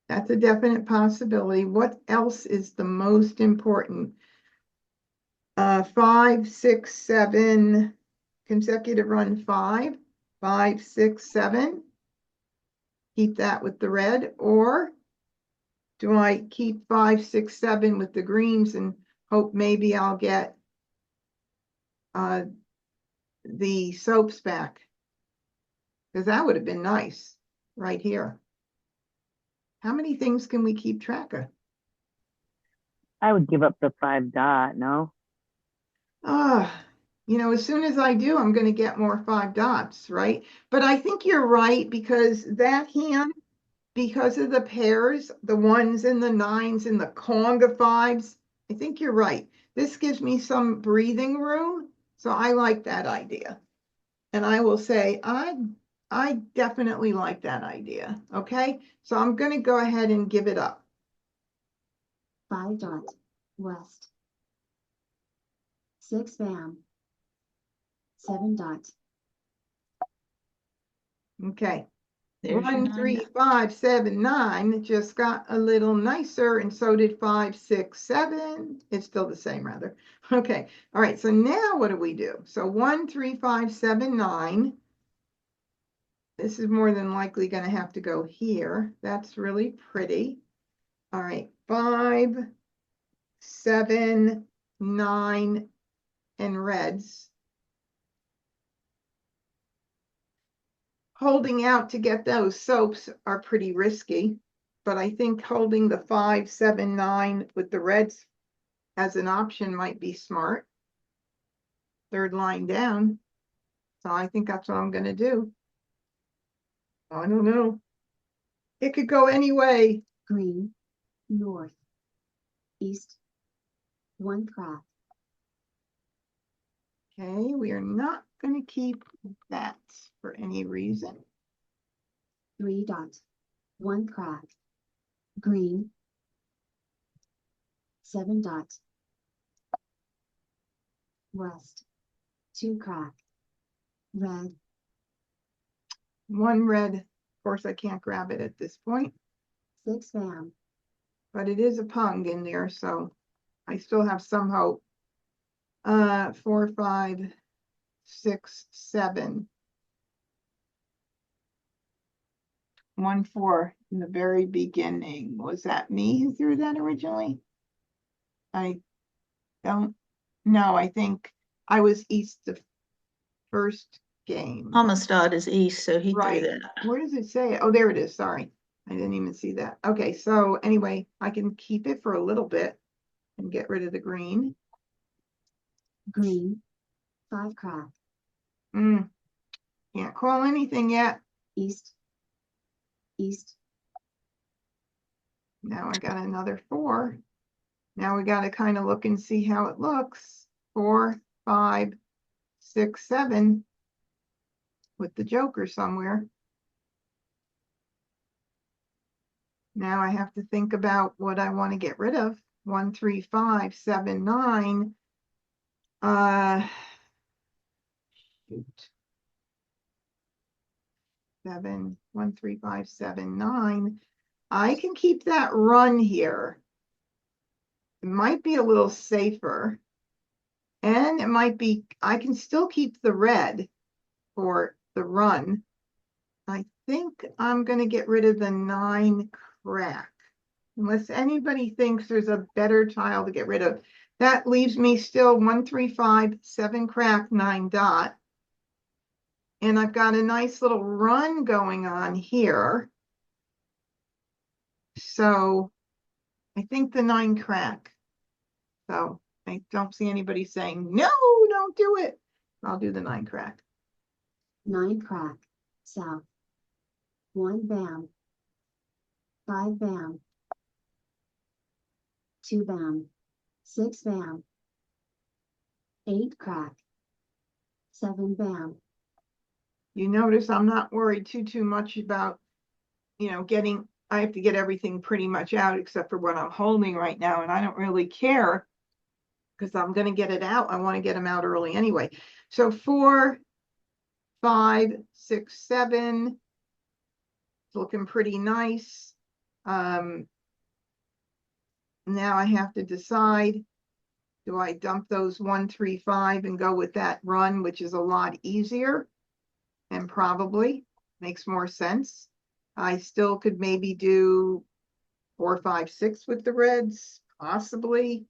That's a definite possibility. What else is the most important? 5, 6, 7, consecutive run 5, 5, 6, 7. Keep that with the red, or do I keep 5, 6, 7 with the greens and hope maybe I'll get the soaps back? Because that would have been nice right here. How many things can we keep track of? I would give up the 5 dot, no? As soon as I do, I'm going to get more 5 dots, right? But I think you're right, because that hand, because of the pairs, the 1s and the 9s and the conga 5s, I think you're right. This gives me some breathing room, so I like that idea. And I will say, I definitely like that idea, okay? So I'm going to go ahead and give it up. 5 dot. West. 6 bam. 7 dot. Okay. There's your 1, 9 3, dots. 5, 7, 9 just got a little nicer, and so did 5, 6, 7. It's still the same, rather. Okay. All right. So now what do we do? So 1, 3, 5, 7, 9. This is more than likely going to have to go here. That's really pretty. All right. 5, 7, 9, and reds. Holding out to get those soaps are pretty risky, but I think holding the 5, 7, 9 with the reds as an option might be smart. 3rd line down. So I think that's what I'm going to do. I don't know. It could go any way. Green. North. East. 1 crack. Okay, we are not going to keep that for any reason. 3 dot. 1 crack. Green. 7 dot. West. 2 crack. Red. 1 red. Of course, I can't grab it at this point. 6 bam. but it is a pung in there, so I still have some hope. 4, 5, 6, 7. 1, 4 in the very beginning. Was that me who threw that originally? I don't know. I think I was east the first game. Amistad is east, so he threw Right. that. Where does it say? Oh, there it is. Sorry. I didn't even see that. Okay, so anyway, I can keep it for a little bit and get rid of the green. Green. 5 crack. Can't call anything yet. East. East. Now I got another 4. Now we got to kind of look and see how it looks. 4, 5, 6, 7 with the joker somewhere. Now I have to think about what I want to get rid of. 1, 3, 5, 7, 9. Shoot. 7, 1, 3, 5, 7, 9. I can keep that run here. It might be a little safer. And it might be, I can still keep the red for the run. I think I'm going to get rid of the 9 crack. Unless anybody thinks there's a better tile to get rid of. That leaves me still 1, 3, 5, 7 crack, 9 dot. And I've got a nice little run going on here. So I think the 9 crack. So I don't see anybody saying, no, don't do it. I'll do the 9 crack. 9 crack. South. 1 bam. 5 bam. 2 bam. 6 bam. 8 crack. 7 bam. You notice I'm not worried too much about, getting, I have to get everything pretty much out except for what I'm holding right now. And I don't really care because I'm going to get it out. I want to get them out early anyway. So 4, 5, 6, 7. It's looking pretty nice. Now I have to decide, do I dump those 1, 3, 5 and go with that run, which is a lot easier and probably makes more sense. I still could maybe do 4, 5, 6 with the reds, possibly.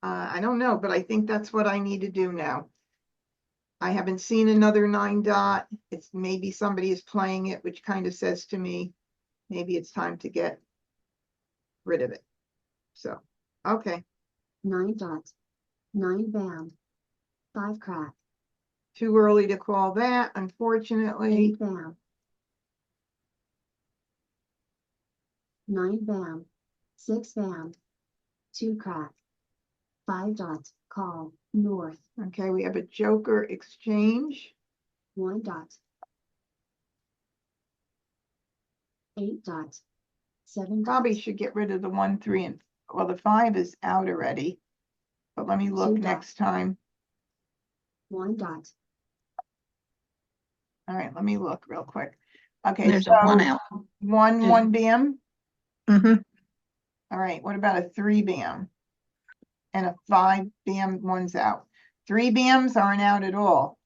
I don't know, but I think that's what I need to do now. I haven't seen another 9 dot. It's maybe somebody is playing it, which kind of says to me, maybe it's time to get rid of it. So, okay. 9 dot. 9 bam. 5 crack. Too early to call that, unfortunately. 8 bam. 9 bam. 6 bam. 2 crack. 5 dot. Call. North. Okay, we have a joker exchange. 1 dot. 8 dot. 7 Probably dot. should get rid of the 1, 3, and well, the 5 is out already. But let me look 2 dot. next time. 1 dot. All right, let me look real quick. Okay, There's so a 1 out. 1 bam. Mm-hmm. All right, what about a 3 bam? And a 5 bam, 1's out. 3 bams aren't out at all.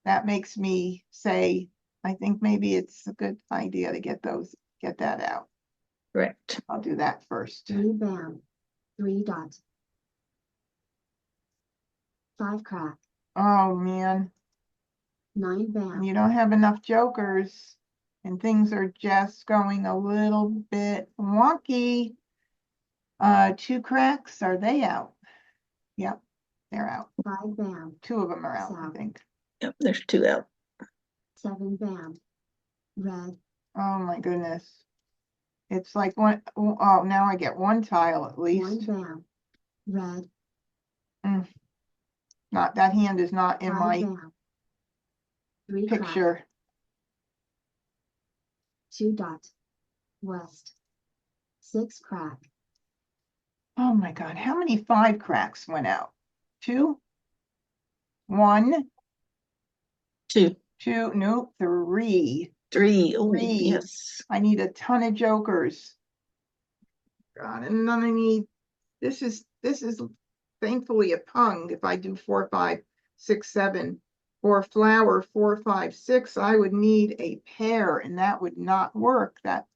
That makes me say, I think maybe it's a good idea to get that out. Correct. I'll do that first. 3 bam. 3 dot. 5 crack. Oh, man. 9 bam. You don't have enough jokers and things are just going a little bit wonky. 2 cracks, are they out? Yep, they're out. 5 bam. 2 of them are out, I South. think. Yep, there's 2 out. 7 bam. Red. Oh my goodness. It's like one, oh, now I get 1 tile at 1 least. bam. Red. Not, that hand is not in 5 my bam. 3 crack. picture. 2 dot. West. 6 crack. Oh my God, how many 5 cracks went out? 2? 1, 2. 2, nope, 3. 3. Oh, 3. yes. I need a ton of jokers. God, and then I need, this is thankfully a pung. If I do 4, 5, 6, 7, or flower 4, 5, 6, I would need a pair, and that would not work. That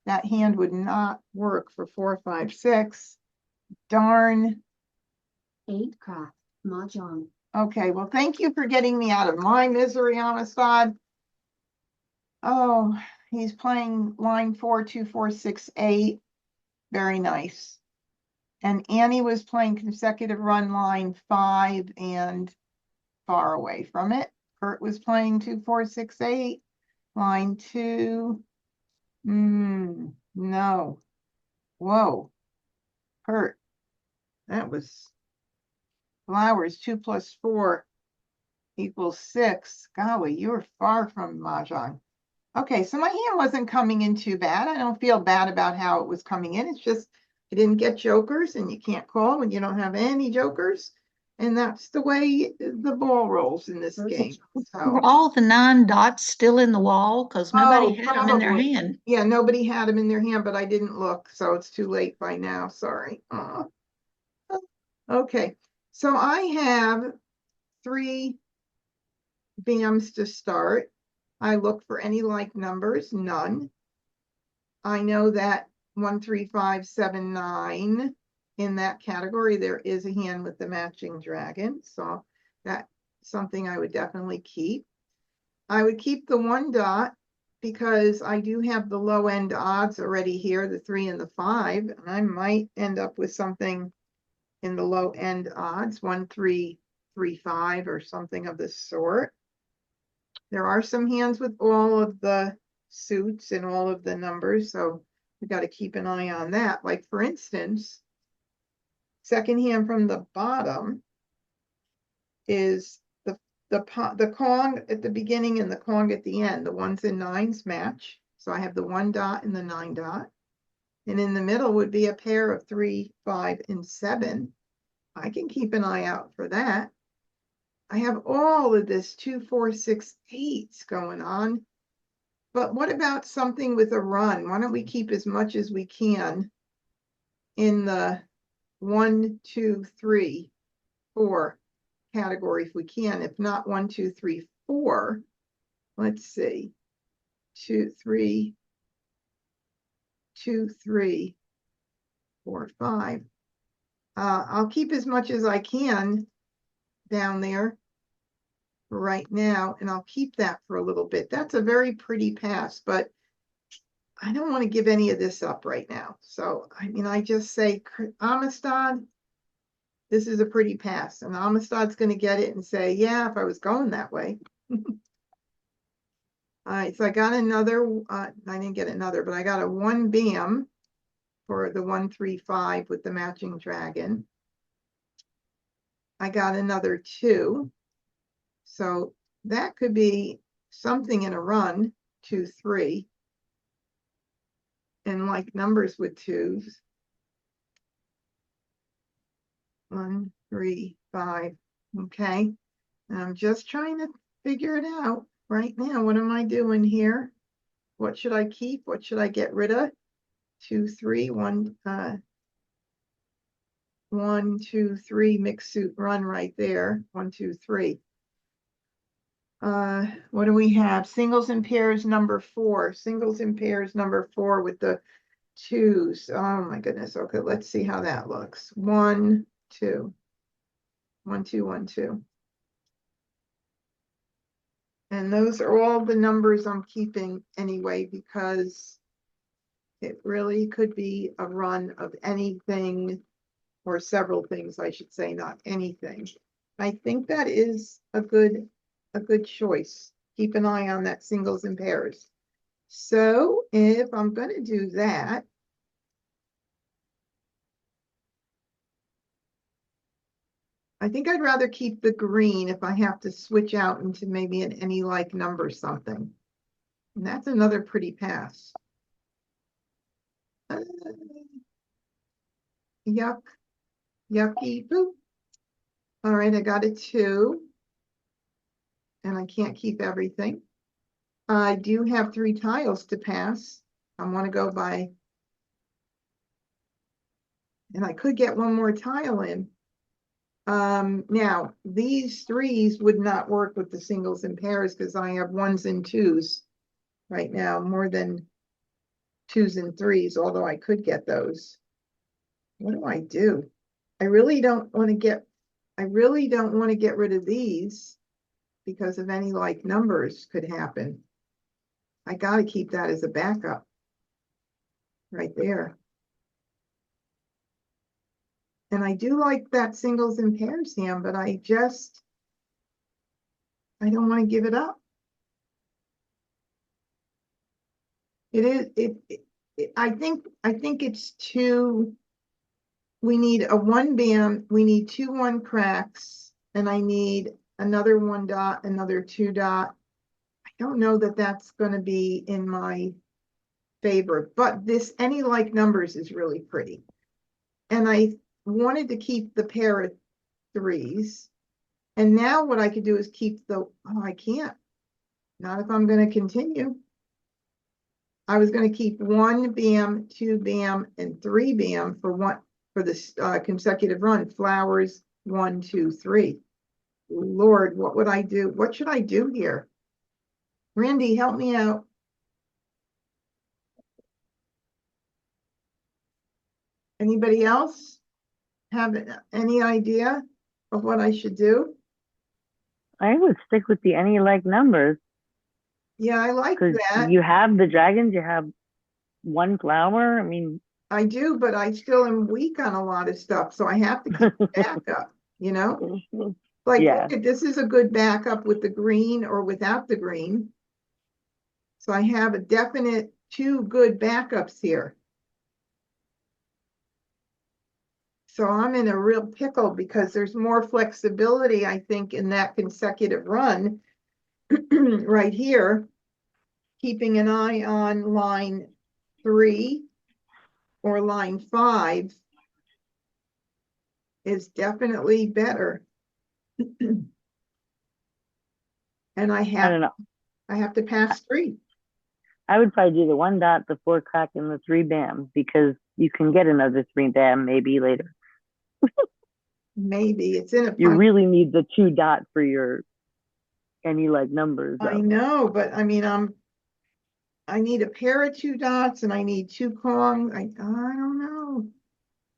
hand would not work for 4, 5, 6. Darn. 8 crack, Mah Jongg. Okay, well, thank you for getting me out of my misery, Amistad. Oh, he's playing line 4, 2, 4, 6, 8. Very nice. And Annie was playing consecutive run line 5 and far away from it. Kurt was playing 2, 4, 6, 8. Line 2. No. Whoa. Kurt. That was flowers. 2 plus 4 equals 6. Golly, you were far from Mahjong. Okay, so my hand wasn't coming in too bad. I don't feel bad about how it was coming in. It's just I didn't get jokers, and you can't call when you don't have any jokers. And that's the way the ball rolls in this game. Were So, all the 9 dots still in the wall? Because nobody oh, had them in their probably. hand. Yeah, nobody had them in their hand, but I didn't look, so it's too late by now. Sorry. Okay, so I have 3 BMs to start. I look for any like numbers, none. I know that 1, 3, 5, 7, 9 in that category, there is a hand with the matching dragon. So that's something I would definitely keep. I would keep the 1 dot because I do have the low end odds already here, the 3 and the 5. And I might end up with something in the low end odds, 1, 3, 3, 5, or something of this sort. There are some hands with all of the suits and all of the numbers, so we got to keep an eye on that. Like, for instance, second hand from the bottom is the Kong at the beginning and the Kong at the end. The 1s and 9s match. So I have the 1 dot and the 9 dot. And in the middle would be a pair of 3, 5, and 7. I can keep an eye out for that. I have all of this 2, 4, 6, 8s going on. But what about something with a run? Why don't we keep as much as we can in the 1, 2, 3, 4 category if we can. If not 1, 2, 3, 4, let's see. 2, 3, 2, 3, 4, 5. I'll keep as much as I can down there right now, and I'll keep that for a little bit. That's a very pretty pass, but I don't want to give any of this up right now. So, I mean, I just say, Amistad, this is a pretty pass. And Amistad's going to get it and say, yeah, if I was going that way. All right, so I got another, I didn't get another, but I got a 1 BAM for the 1, 3, 5 with the matching dragon. I got another 2. So that could be something in a run, 2, 3. And like numbers with 2s. 1, 3, 5. Okay. And I'm just trying to figure it out right now. What am I doing here? What should I keep? What should I get rid of? 2, 3, 1, 1, 2, 3, mixed suit run right there. 1, 2, 3. What do we have? Singles and pairs number 4. Singles and pairs number 4 with the 2s. Oh my goodness. Okay, let's see how that looks. 1, 2. 1, 2, 1, 2. And those are all the numbers I'm keeping anyway, because it really could be a run of anything, or several things, I should say, not anything. I think that is a good choice. Keep an eye on that singles and pairs. So if I'm going to do that, I think I'd rather keep the green if I have to switch out into maybe an any like number something. And that's another pretty pass. Yuck. Yucky. Boop. All right, I got a 2. And I can't keep everything. I do have 3 tiles to pass. I want to go by and I could get one more tile in. Now these threes would not work with the singles and pairs because I have ones and twos right now, more than twos and threes, although I could get those. What do I do? I really don't want to get rid of these because of any like numbers could happen. I got to keep that as a backup right there. And I do like that singles and pairs hand, but I don't want to give it up. I think it's too, we need a 1 bam, we need 2 1 cracks, and I need another 1 dot, another 2 dot. I don't know that that's going to be in my favor, but this any like numbers is really pretty. And I wanted to keep the pair of threes. And now what I could do is keep oh, I can't. Not if I'm going to continue. I was going to keep 1 bam, 2 bam, and 3 bam for this consecutive run. Flowers, 1, 2, 3. Lord, what would I do? What should I do here? Randy, help me out. Anybody else have any idea of what I should do? I would stick with the any like numbers. Yeah, I like Because that. you have the dragons, you have 1 flower. I mean, I do, but I still am weak on a lot of stuff, so I have to keep backup, you know? Like, yeah. look at this is a good backup with the green or without the green. So I have a definite 2 good backups here. So I'm in a real pickle because there's more flexibility, I think, in that consecutive run right here, keeping an eye on line 3 or line 5 is definitely better. And I don't know. have to pass 3. I would probably do the 1 dot, the 4 crack, and the 3 bam because you can get another 3 bam maybe later. Maybe it's in a You punch. really need the 2 dot for your any like numbers. I know, but I mean, I need a pair of 2 dots and I need 2 Kong. I don't know.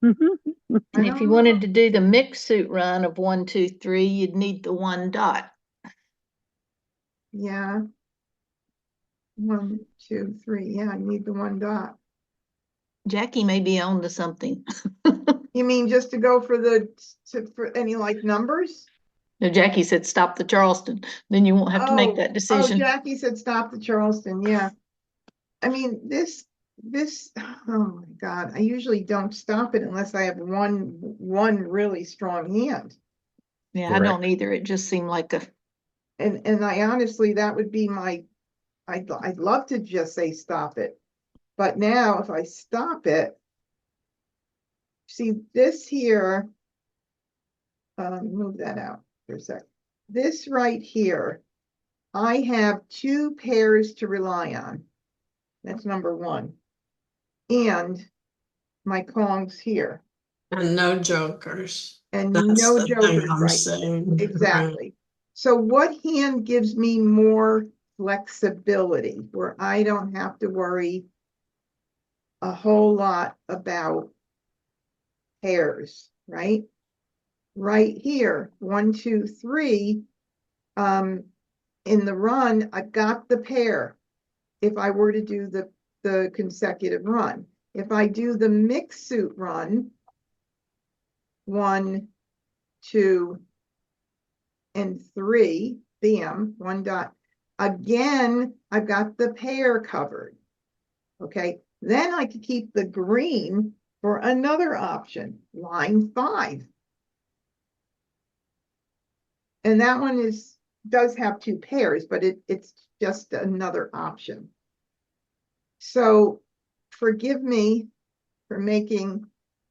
And if you wanted to do the mixed suit run of 1, 2, 3, you'd need the 1 dot. Yeah. 1, 2, 3. Yeah, I need the 1 dot. Jackie may be on to something. You mean just to go for for any like numbers? No, Jackie said stop the Charleston. Then you won't have to make that Oh, decision. Jackie said stop the Charleston. Yeah. I mean, this, oh my God, I usually don't stop it unless I have one really strong hand. Yeah, Correct. I don't either. It just seemed like a, And I honestly, that would be I'd love to just say stop it. But now if I stop it, see this here, move that out for a sec. This right here, I have 2 pairs to rely on. That's number 1. And my Kongs here. And no jokers. And That's no the thing jokers, I'm right? saying. Exactly. So what hand gives me more flexibility where I don't have to worry a whole lot about pairs, right? Right here, 1, 2, 3. In the run, I've got the pair. If I were to do the consecutive run, if I do the mixed suit run, 1, 2, and 3, bam, 1 dot. Again, I've got the pair covered. Okay, then I could keep the green for another option, line 5. And that one does have 2 pairs, but it's just another option. So forgive me for making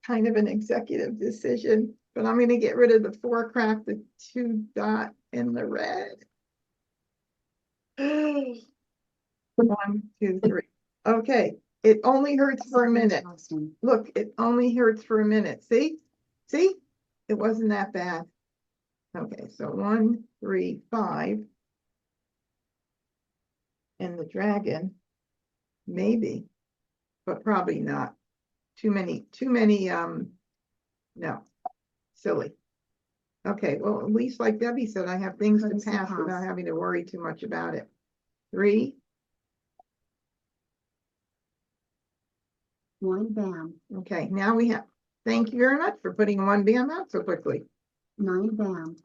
kind of an executive decision, but I'm going to get rid of the 4 crack, the 2 dot, and the red. 1, 2, 3. Okay, It only hurts for a minute. Charleston. Look, it only hurts for a minute. See? See? It wasn't that bad. Okay, so 1, 3, 5. And the dragon, maybe, but probably not. Too many, no, silly. Okay, well, at least like Debbie said, I have things to Cards to pass without pass. having to worry too much about it. 3, 1 bam. okay, now we have, thank you very much for putting 1 bam out so quickly. 9 bam.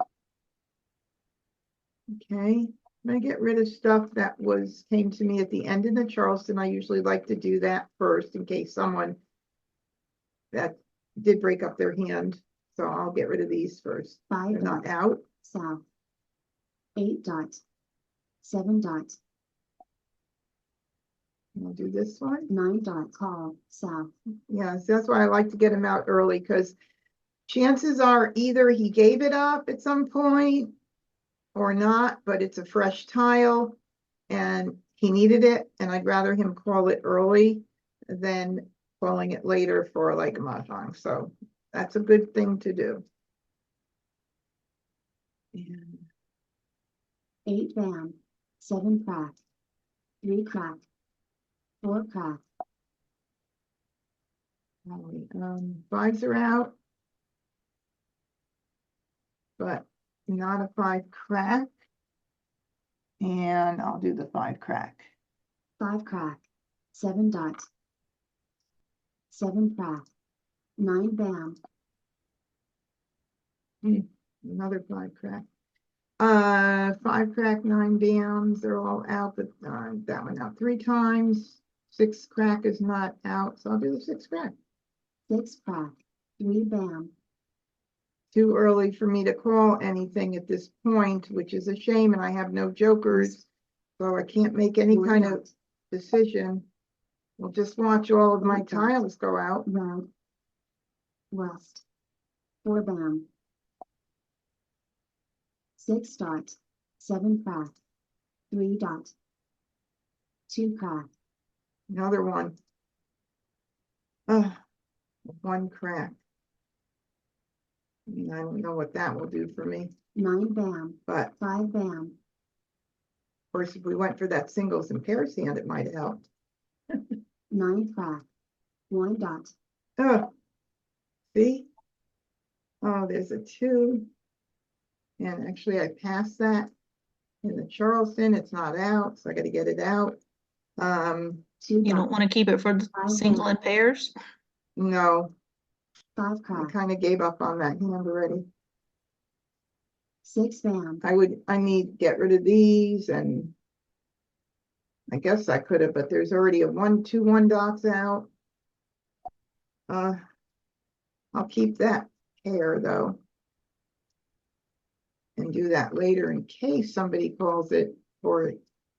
Okay, I'm gonna get rid of stuff that came to me at the end of the Charleston. I usually like to do that first in case someone that did break up their hand. So I'll get rid of these first. 5 They're not dot. out. South. 8 dot. 7 dot. I'll do this one. 9 dot. Call. South. Yes, that's why I like to get him out early because chances are either he gave it up at some point or not, but it's a fresh tile and he needed it, and I'd rather him call it early than calling it later for like a mahjong. So that's a good thing to do. And 8 bam. 7 crack. 3 crack. 4 crack. fives are out, but not a 5 crack. And I'll do the 5 crack. 5 crack. 7 dot. 7 crack. 9 bam. Another 5 crack. 5 crack, 9 bams, they're all out, but that one out 3 times. 6 crack is not out, so I'll do the 6 crack. 6 crack. 3 bam. Too early for me to call anything at this point, which is a shame, and I have no jokers, so I can't make any 1 kind dot. of decision. We'll just watch all of my 1 dot. tiles go out. Red. West. 4 bam. 6 dot. 7 crack. 3 dot. 2 crack. Another one. 1 crack. I mean, I don't know what that will do for me, 9 bam. but 5 bam. of course, if we went for that singles and pairs hand, it might help. 9 crack. 1 dot. Oh, see? Oh, there's a 2. And actually, I passed that in the Charleston. It's not out, so I got to get it out. 2 You dot. don't want to keep it for the single and pairs? No, 5 I crack. kind of gave up on that hand already. 6 bam. I need to get rid of these, and I guess I could have, but there's already a 1, 2, 1 dots out. I'll keep that pair though, and do that later in case somebody calls it, or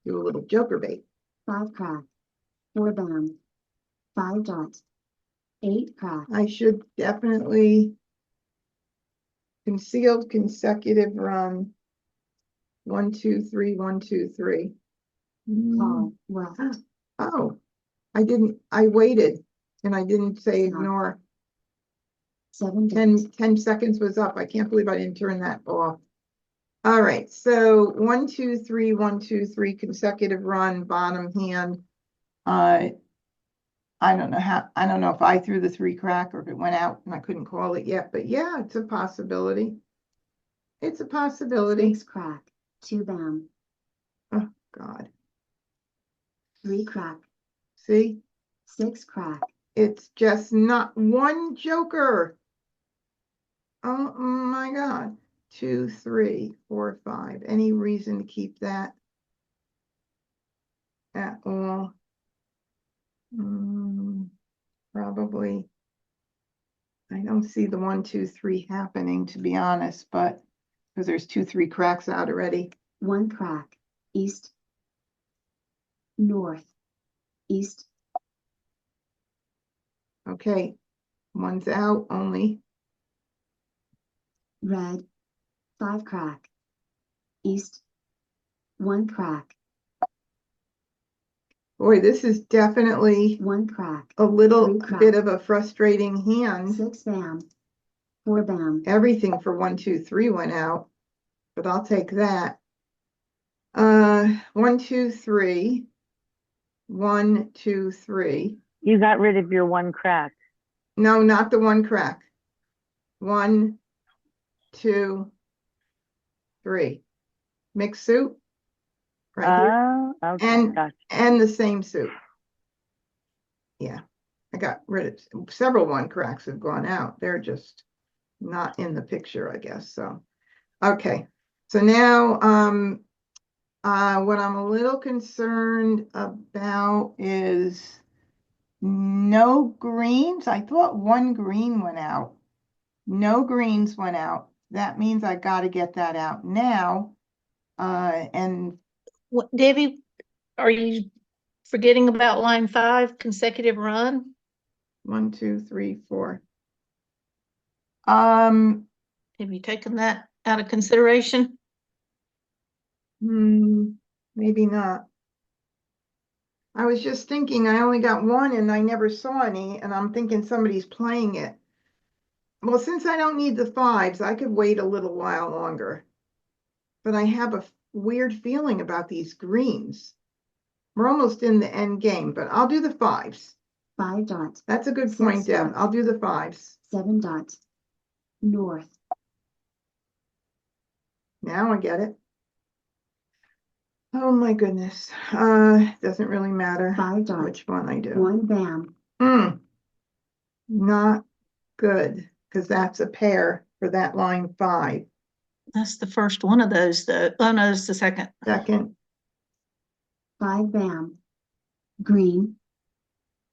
do a little joker bait. 5 crack. 4 bam. 5 dot. 8 crack. I should definitely concealed consecutive run. 1, 2, 3, 1, 2, 3. Call. West. Oh, I waited and I didn't say ignore. 7 dot. 10 seconds was up. I can't believe I didn't turn that off. All right, so 1, 2, 3, 1, 2, 3 consecutive run, bottom hand. I don't know if I threw the 3 crack or if it went out and I couldn't call it yet, but yeah, it's a possibility. It's a possibility. 6 crack. 2 bam. Oh, God. 3 crack. See, 6 crack. it's just not 1 joker. Oh my God. 2, 3, 4, 5. Any reason to keep that at all? Probably. I don't see the 1, 2, 3 happening, to be honest, but because there's 2, 3 cracks out already. 1 crack. East. North. East. Okay, 1's out only. Red. 5 crack. East. 1 crack. Boy, this is definitely 1 crack, a little 3 crack, bit of a frustrating hand. 6 bam, 4 bam, Everything for 1, 2, 3 went out, but I'll take that. 1, 2, 3. 1, 2, 3. You got rid of your one crack. No, not the 1 crack. 1, 2, 3. Mixed suit. Right here. Okay, And gotcha. and the same suit. Yeah. I got rid of several 1 cracks have gone out. They're just not in the picture, I guess. So okay. So now what I'm a little concerned about is no greens. I thought 1 green went out. No greens went out. That means I got to get that out now. And What, Debbie, are you forgetting about line 5, consecutive run? 1, 2, 3, 4. Have you taken that out of consideration? Maybe not. I was just thinking I only got 1 and I never saw any, and I'm thinking somebody's playing it. Well, since I don't need the 5s, I could wait a little while longer. But I have a weird feeling about these greens. We're almost in the end game, but I'll do the 5s. 5 dot, That's a good 6 point, Deb. dot, I'll do the 5s. 7 dot, north, Now I get it. Oh my goodness. Doesn't really matter 5 dot, which one I do. 1 bam, Not good, because that's a pair for that line 5. That's the first one of those, though. Oh, no, it's the second. Second, 5 bam, green,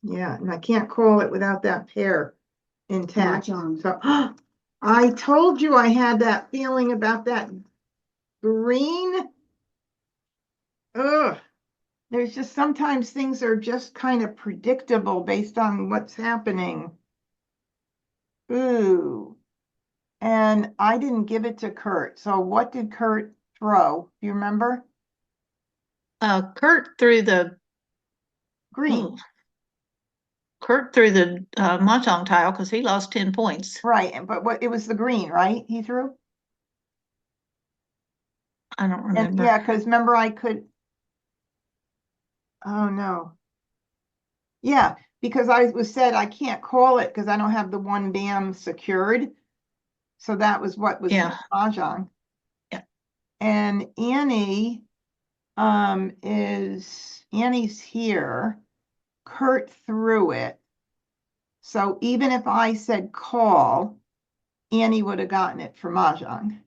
yeah, and I can't call it without that pair intact. Mahjong. So I told you I had that feeling about that green. Ugh. There's just sometimes things are just kind of predictable based on what's happening. Ooh. And I didn't give it to Kurt. So what did Kurt throw? Do you remember? Kurt threw the Green. Kurt threw the Mah Jongg tile because he lost 10 points. Right, but what it was the green, right? He threw? I don't And remember. yeah, because remember I could. Oh no. Yeah, because I was said I can't call it because I don't have the 1 bam secured. So that was what was Yeah. Mahjong. Yeah. And Annie Annie's here. Kurt threw it. So even if I said call, Annie would have gotten it for Mahjong.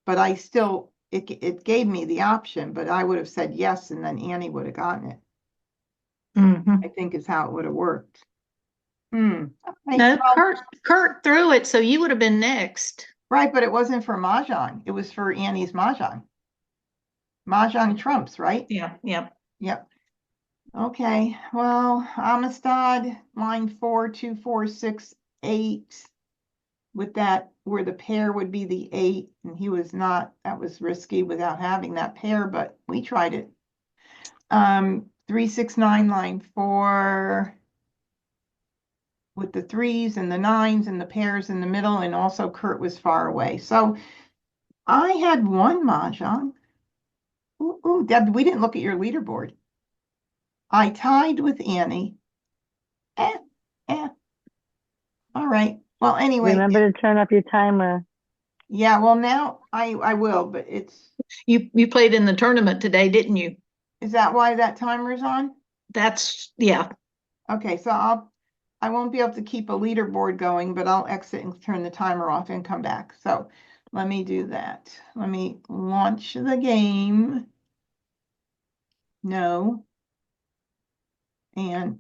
But I still, it gave me the option, but I would have said yes, and then Annie would have gotten it. Mhm. I think is how it would have worked. Okay, No, well, Kurt threw it, so you would have been next. right, but it wasn't for Mahjong. It was for Annie's Mahjong. Mahjong trumps, right? Yeah, yeah. Yep. Okay, well, Amistad, line 4, 2, 4, 6, 8. With that, where the pair would be the 8, and he was not, that was risky without having that pair, but we tried it. 3, 6, 9, line 4. With the 3s and the 9s and the pairs in the middle, and also Kurt was far away. So I had 1 Mahjong. Ooh, Deb, we didn't look at your leaderboard. I tied with Annie. All right. Well, anyway. Remember to turn off your timer. Yeah, well, now I will, but it's. You played in the tournament today, didn't you? Is that why that timer's on? Yeah. Okay, so I won't be able to keep a leaderboard going, but I'll exit and turn the timer off and come back. So let me do that. Let me launch the game. No. And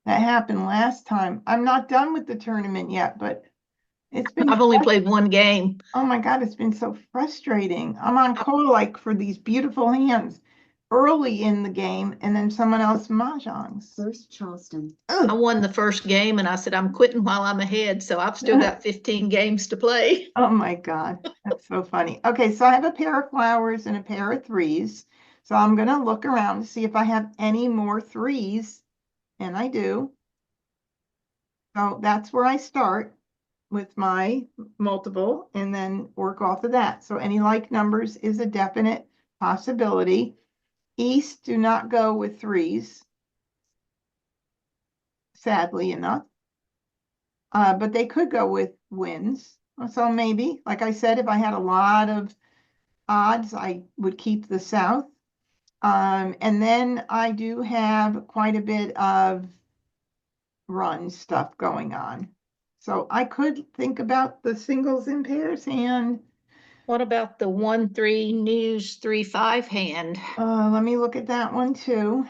that happened last time. I'm not done with the tournament yet, but it's been. I've only played 1 game. Oh my God, it's been so frustrating. I'm on call like for these beautiful hands early in the game, and then someone else mahjongs. First Charleston. I won the first game and I said, I'm quitting while I'm ahead. So I've still got 15 games to play. Oh my God, that's so funny. Okay, so I have a pair of flowers and a pair of 3s. So I'm going to look around to see if I have any more threes, and I do. So that's where I start with my multiple and then work off of that. So any like numbers is a definite possibility. East do not go with threes, sadly enough. But they could go with wins. So maybe, like I said, if I had a lot of odds, I would keep the South. And then I do have quite a bit of run stuff going on. So I could think about the singles and pairs hand. What about the 1-3 news 3-5 hand? Let me look at that one too.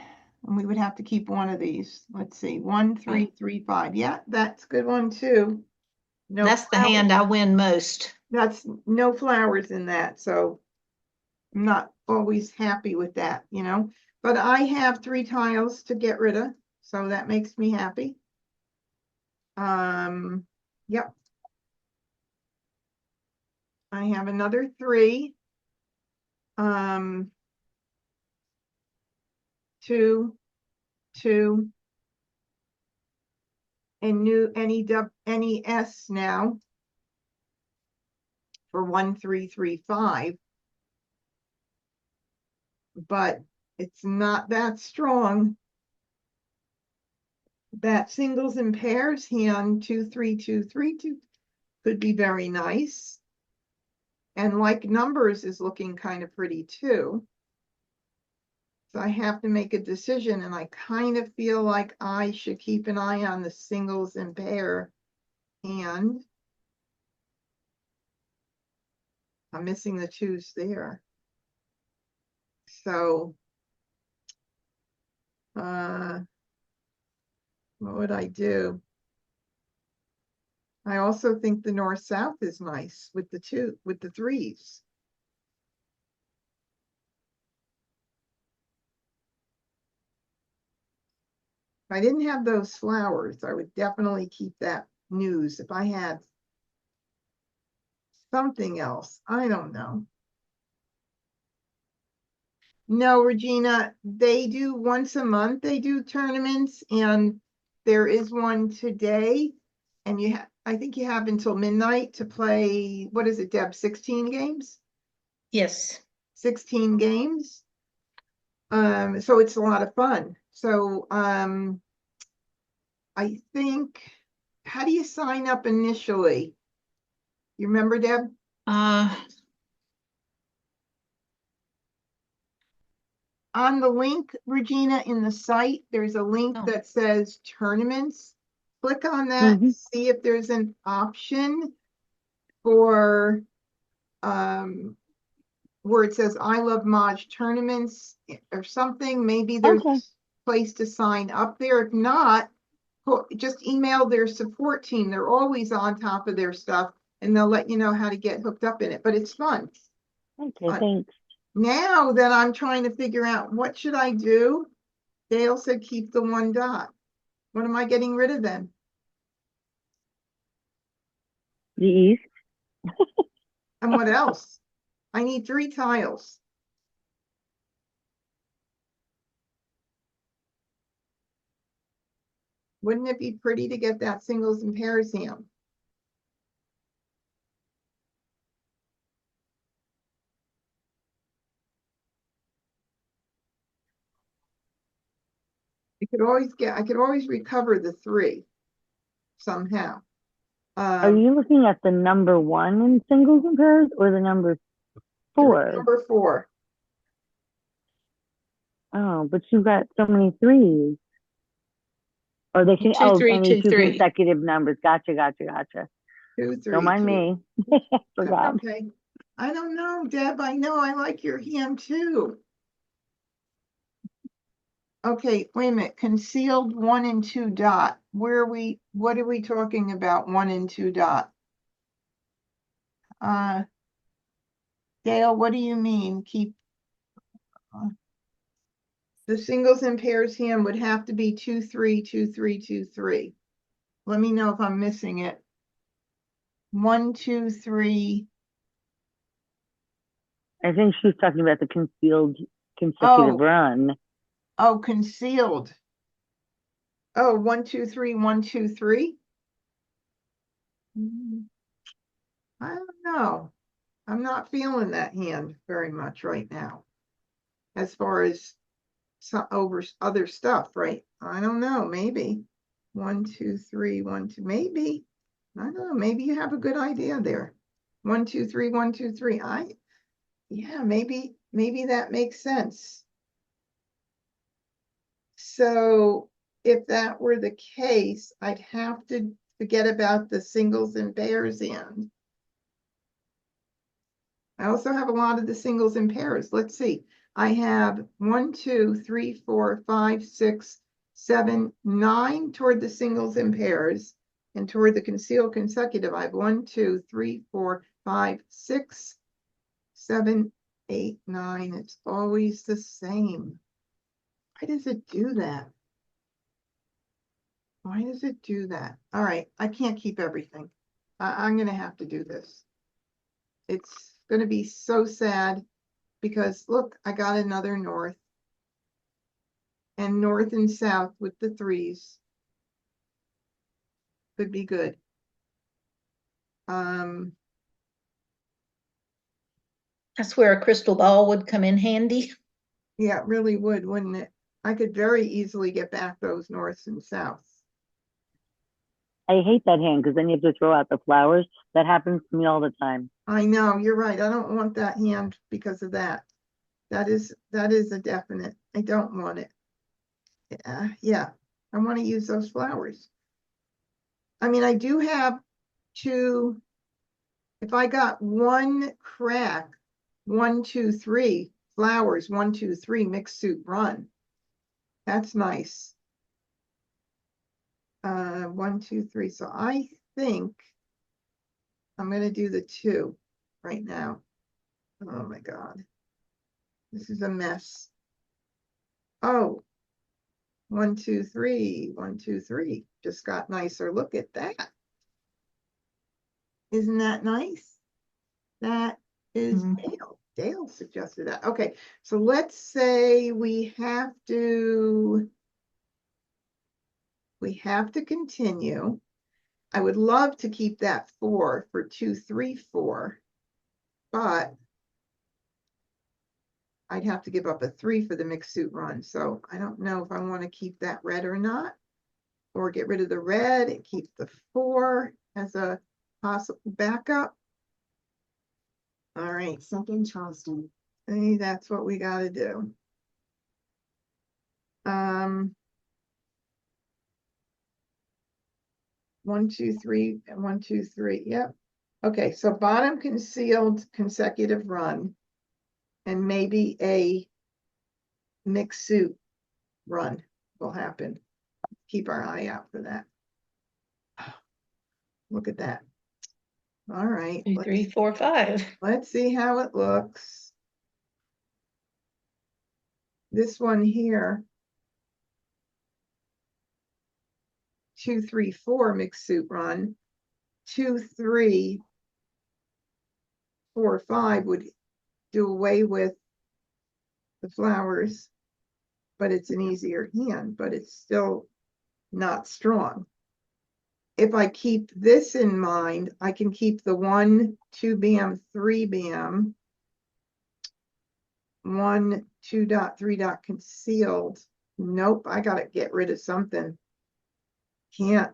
And we would have to keep one of these. Let's see, 1, 3, 3, 5. Yeah, that's a good one too. No That's the flowers. hand I win most. That's no flowers in that, so I'm not always happy with that, you know. But I have 3 tiles to get rid of, so that makes me happy. Yep. I have another 3. 2, 2, and new NES now for 1, 3, 3, 5. But it's not that strong. That singles and pairs hand 2, 3, 2, 3, 2 could be very nice. And like numbers is looking kind of pretty too. So I have to make a decision, and I kind of feel like I should keep an eye on the singles and pair hand. I'm missing the 2s there. So what would I do? I also think the north-south is nice with the 3s. If I didn't have those flowers, I would definitely keep that news. If I had something else, I don't know. No, Regina, they do once a month, they do tournaments, and there is one today. And you have, I think you have until midnight to play, what is it, Deb, 16 games? Yes. 16 games. So it's a lot of fun. So I think, how do you sign up initially? You remember, Deb? On the link, Regina, in the site, there's a link Oh. that says tournaments. Click on that, see if there's an option for where it says I love Maj tournaments or something. Maybe there's a place to sign up there. If not, just email their support team. They're always on top of their stuff, and they'll let you know how to get hooked up in it. But it's fun. Okay, thanks. Now that I'm trying to figure out what should I do, Dale said keep the 1 dot. What am I getting rid of then? The east. And what else? I need 3 tiles. Wouldn't it be pretty to get that singles and pairs hand? I could always recover the 3 somehow. Are you looking at the number 1 in singles and pairs or the number 4? Number 4. Oh, but you've got so many 3s. Or they can, 2, 3, any 2, 2 3. consecutive numbers. Gotcha. 2, 3. Don't mind 2. me. Forgot. Okay. I don't know, Deb. I know I like your hand too. Okay, wait a minute. Concealed 1 and 2 dot. What are we talking about? 1 and 2 dot. Dale, what do you mean? Keep the singles and pairs hand would have to be 2, 3, 2, 3, 2, 3. Let me know if I'm missing it. 1, 2, 3. I think she's talking about the concealed consecutive Oh. run. Oh, concealed. Oh, 1, 2, 3, 1, 2, 3. I don't know. I'm not feeling that hand very much right now. As far as over other stuff, right? I don't know. Maybe 1, 2, 3, 1, 2. Maybe. I don't know. Maybe you have a good idea there. 1, 2, 3, 1, 2, 3. Yeah, maybe that makes sense. So if that were the case, I'd have to forget about the singles and pairs end. I also have a lot of the singles and pairs. Let's see. I have 1, 2, 3, 4, 5, 6, 7, 9 toward the singles and pairs. And toward the concealed consecutive, I have 1, 2, 3, 4, 5, 6, 7, 8, 9. It's always the same. Why does it do that? Why does it do that? All right, I can't keep everything. I'm going to have to do this. It's going to be so sad because look, I got another north and north and south with the threes. Could be good. That's where a crystal ball would come in handy. Yeah, it really would, wouldn't it? I could very easily get back those norths and souths. I hate that hand because then you have to throw out the flowers. That happens to me all the time. I know, you're right. I don't want that hand because of that. That is a definite. I don't want it. Yeah, I want to use those flowers. I mean, I do have two. If I got one crack, 1, 2, 3 flowers, 1, 2, 3 mixed soup run. That's nice. 1, 2, 3. So I think I'm going to do the 2 right now. Oh my God. This is a mess. Oh, 1, 2, 3, 1, 2, 3. Just got nicer. Look at that. Isn't that nice? That is Dale. Dale suggested that. Okay, so let's say we have to continue. I would love to keep that 4 for 2, 3, 4, but I'd have to give up a 3 for the mixed suit run. So I don't know if I want to keep that red or not, or get rid of the red and keep the 4 as a possible backup. All right. Second Charleston. Hey, that's what we got to do. 1, 2, 3, and 1, 2, 3. Yep. Okay, so bottom concealed consecutive run, and maybe a mixed suit run will happen. Keep our eye out for that. Look at that. All right. 2, 3, 4, 5. Let's see how it looks. This one here, 2, 3, 4 mixed suit run. 2, 3, 4, 5 would do away with the flowers, but it's an easier hand, but it's still not strong. If I keep this in mind, I can keep the 1, 2 bam, 3 bam, 1, 2 dot, 3 dot concealed. Nope, I gotta get rid of something. Can't.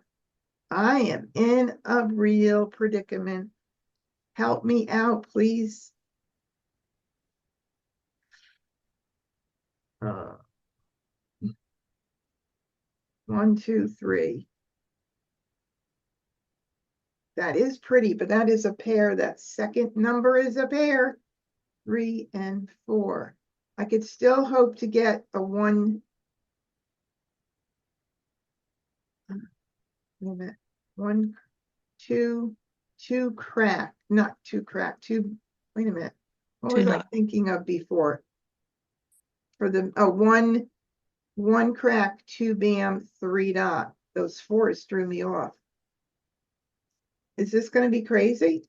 I am in a real predicament. Help me out, please. 1, 2, 3. That is pretty, but that is a pair. That second number is a pair. 3 and 4. I could still hope to get a 1. Wait a minute. 1, 2, 2 crack, not 2 crack, 2. Wait a minute. What was I thinking of before? For the 1 crack, 2 bam, 3 dot. Those 4s threw me off. Is this going to be crazy?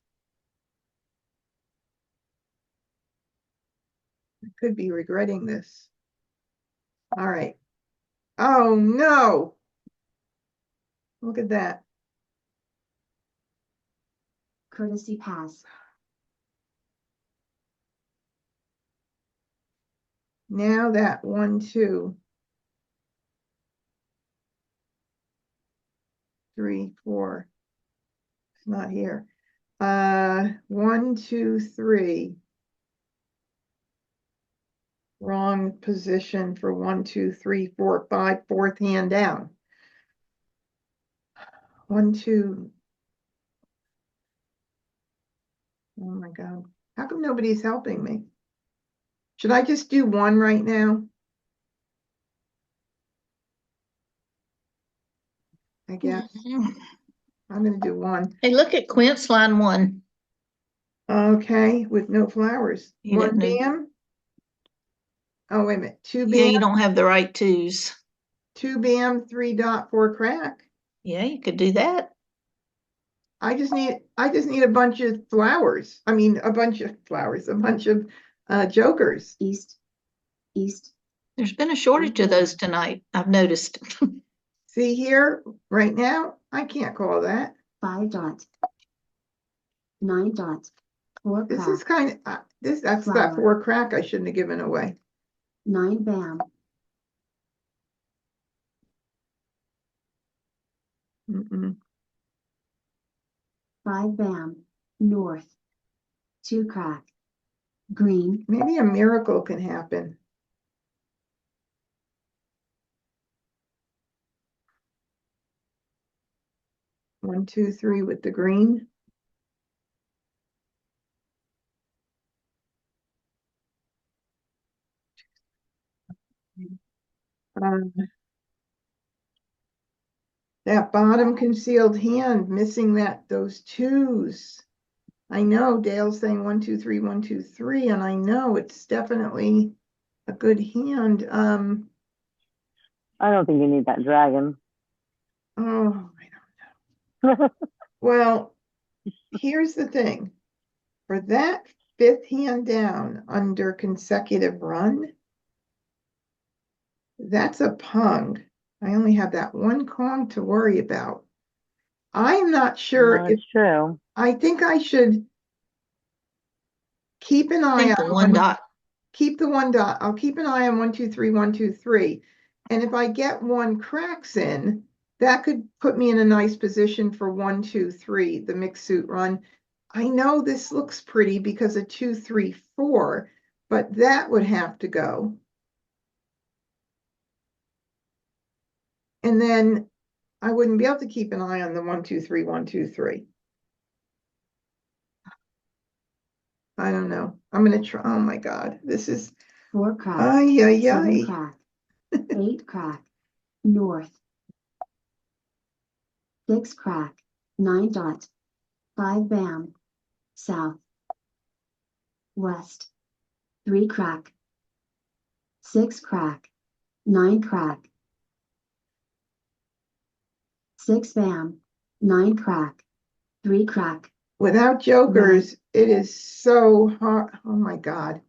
could be regretting this. All right. Oh, no. Look at that. Courtesy pass. Now that 1, 2, 3, 4. It's not here. 1, 2, 3. Wrong position for 1, 2, 3, 4, 5, fourth hand down. 1, 2. Oh my God. How come nobody's helping me? Should I just do 1 right now? I guess I'm going to do 1. Hey, look at Quince line 1. Okay, with no flowers. You 1 got no- bam. Oh, wait a minute. 2 Yeah, bam, you don't have the right twos. 2 bam, 3 dot, 4 crack. Yeah, you could do that. I just need a bunch of flowers. I mean, a bunch of flowers, a bunch of jokers. East. East. There's been a shortage of those tonight, I've noticed. See here, right now, I can't call that. 5 dot. 9 dot. 4 This crack. is kind of that's that Flower. 4 crack I shouldn't have given away. 9 bam. Mm-mm. 5 bam. North. 2 crack. Green. Maybe a miracle can happen. One, 2, 3 with the green. That bottom concealed hand missing those 2s. I know Dale's saying 1, 2, 3, 1, 2, 3, and I know it's definitely a good hand. I don't think you need that dragon. Oh, I don't know. Well, here's the thing. For that 5th hand down under consecutive run, that's a pung. I only have that 1 Kong to worry about. I'm not sure No, if it's true. I think I should keep an I eye think the on 1 dot. keep the 1 dot. I'll keep an eye on 1, 2, 3, 1, 2, 3. And if I get 1 cracks in, that could put me in a nice position for 1, 2, 3, the mixed suit run. I know this looks pretty because of 2, 3, 4, but that would have to go. And then I wouldn't be able to keep an eye on the 1, 2, 3, 1, 2, 3. I don't know. I'm gonna try. Oh my God, this is 4 crack. ay ay 7 ay. crack. 8 crack. North. 6 crack. 9 dot. 5 bam. South. West. 3 crack. 6 crack. 9 crack. 6 bam. 9 crack. 3 crack. Without jokers, it is so hard. Oh my God.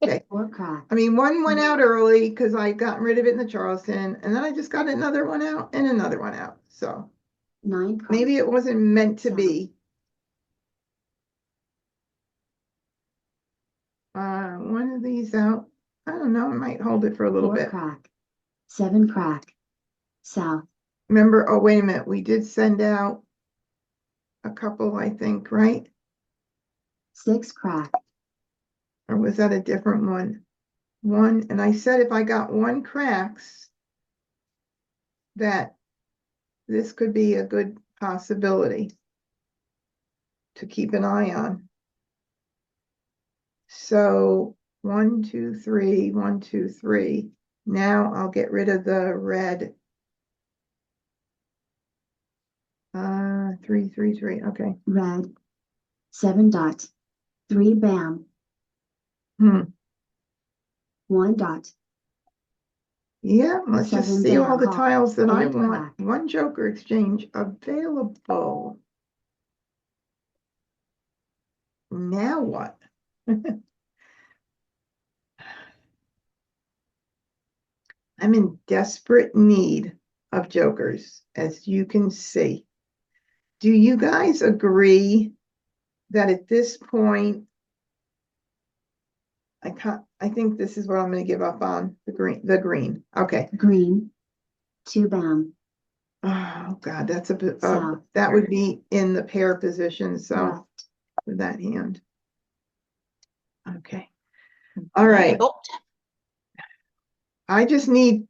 Okay. 4 crack. I mean, 1 went out early because I got rid of it in the Charleston, and then I just got another one out and another one out. So 9 crack. maybe it wasn't meant to be. One of these out. I don't know. I might hold it for a little 4 bit. crack. 7 crack. South. Remember, oh, wait a minute. We did send out a couple, I think, right? 6 crack. Or was that a different one? 1, and I said if I got 1 cracks, that this could be a good possibility to keep an eye on. So 1, 2, 3, 1, 2, 3. Now I'll get rid of the red. 3, 3, 3. Okay. Red. 7 dot. 3 bam. 1 dot. Yeah, let's just 7 see all the bam. tiles that I 8 want. crack. 1 joker exchange available. Now what? I'm in desperate need of jokers, as you can see. Do you guys agree that at this point, I think this is what I'm going to give up on, the green. Okay. Green. 2 bam. Oh God, that's a bit, South. that would be in the pair position, so Left. with that hand. Okay. All right. Difficult. I just need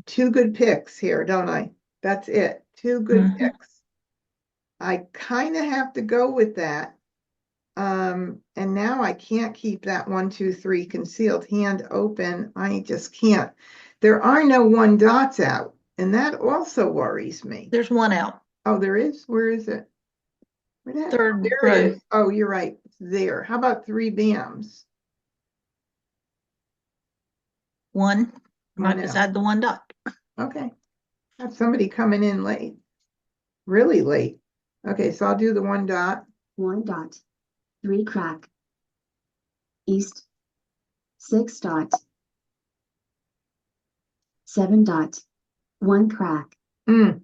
2 good picks here, don't I? That's it. 2 good Mhm. picks. I kind of have to go with that. And now I can't keep that 1, 2, 3 concealed hand open. I just can't. There are no 1 dots out, and that also worries me. There's one out. Oh, there is? Where is it? Where the heck? Third There row. it is. Oh, you're right. It's there. How about 3 bams? One right One out. beside the 1 dot. Okay. Have somebody coming in late. Really late. Okay, so I'll do the 1 dot. 1 dot. 3 crack. East. 6 dot. 7 dot. 1 crack. Mm.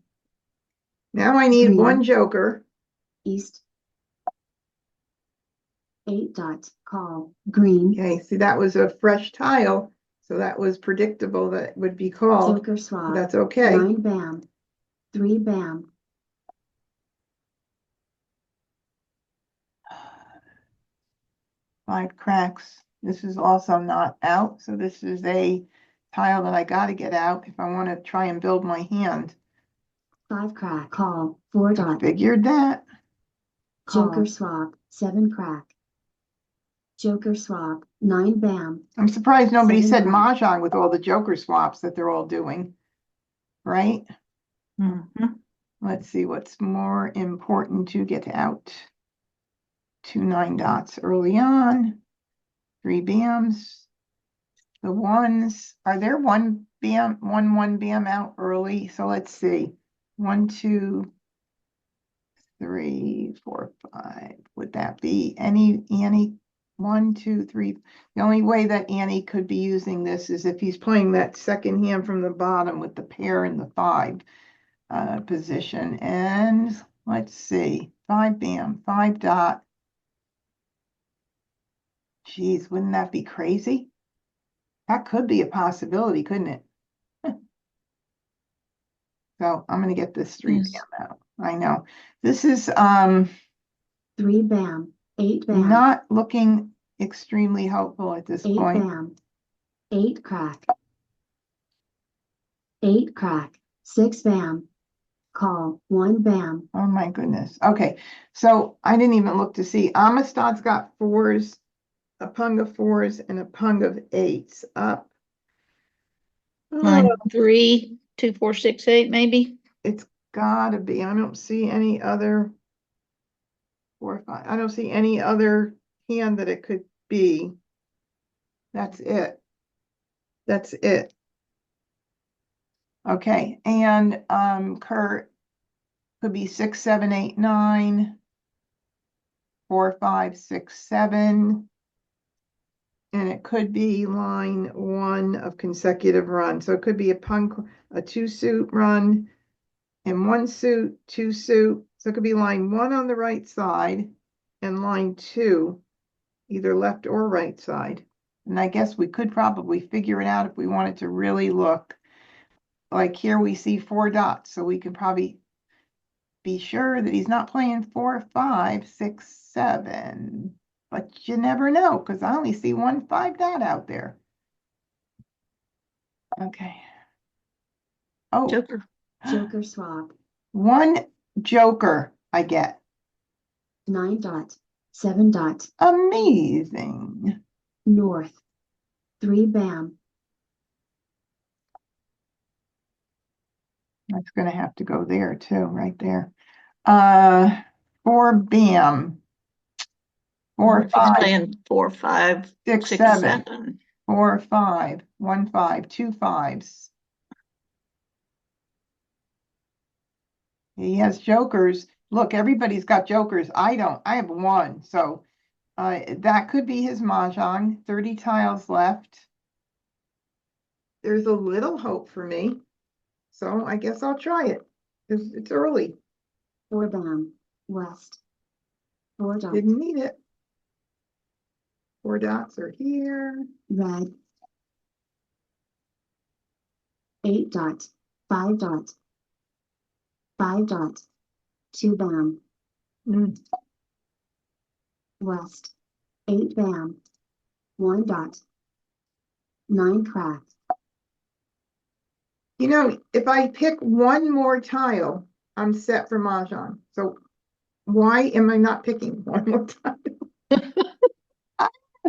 Now I need Green. 1 joker. East. 8 dot. Call. Green. Okay, see, that was a fresh tile, so that was predictable that it would be called. Joker swap. That's okay. 9 bam. 3 bam. 5 cracks. This is also not out, so this is a tile that I got to get out if I want to try and build my hand. 5 crack. Call. 4 dot. Figured that. Joker Call. swap. 7 crack. Joker swap. 9 bam. I'm surprised nobody 7 said crack. Mahjong with all the joker swaps that they're all doing, right? Mhm. Let's see what's more important to get out. 2 9 dots early on. 3 bams. The ones, are there 1 bam, 1 bam out early? So let's see. 1 2 3 4 5. Would that be Annie? 1 2 3. The only way that Annie could be using this is if he's playing that second hand from the bottom with the pair and the 5 position. And let's see. 5 bam, 5 dot. Geez, wouldn't that be crazy? That could be a possibility, couldn't it? So I'm gonna get this 3 Yes. bam out. I know. This is 3 bam. 8 bam. not looking extremely helpful at this 8 point. bam. 8 crack. 8 crack. 6 bam. Call. 1 bam. Oh my goodness. Okay, so I didn't even look to see. Amistad's got 4s, a pung of 4s, and a pung of 8s up. Line Oh, 3, 2, 4, 6, 8, maybe. it's gotta be. I don't see any other 4 or 5. I don't see any other hand that it could be. That's it. That's it. Okay, and Kurt could be 6 7 8 9 4 5 6 7, and it could be line 1 of consecutive runs. So it could be a 2 suit run and 1 suit, 2 suit. So it could be line 1 on the right side and line 2, either left or right side. And I guess we could probably figure it out if we wanted to really look. Like here we see 4 dots, so we can probably be sure that he's not playing 4 5 6 7. But you never know, because I only see 1 5 dot out there. Okay. Oh, Joker. Joker swap. 1 joker I get. 9 dot. 7 dot. Amazing. North. 3 bam. That's gonna have to go there too, right there. 4 bam. 4 She's 5 playing 4, 5, 6 6, 7. 7. 4 5 1 5 2 5s. He has jokers. Look, everybody's got jokers. I don't. I have 1. So that could be his Mahjong. 30 tiles left. there's a little hope for me. So I guess I'll try it. It's early. 4 bam. West. 4 dots. Didn't need it. 4 dots are here. Red. 8 dot. 5 dot. 5 dot. 2 bam. Mm. West. 8 bam. 1 dot. 9 crack. You know, if I pick one more tile, I'm set for Mahjong. So why am I not picking one more tile?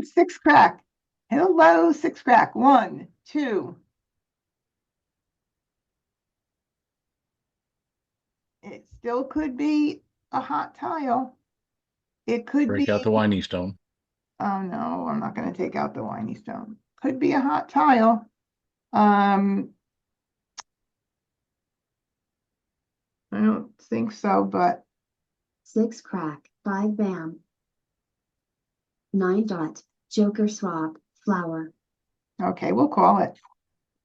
6 crack. Hello, 6 crack. 1, 2. It still could be a hot tile. It could Break be. out the whiny stone. Oh no, I'm not going to take out the whiny stone. Could be a hot tile. I don't think so, but 6 crack. 5 bam. 9 dot. Joker swap. Flower. okay, we'll call it.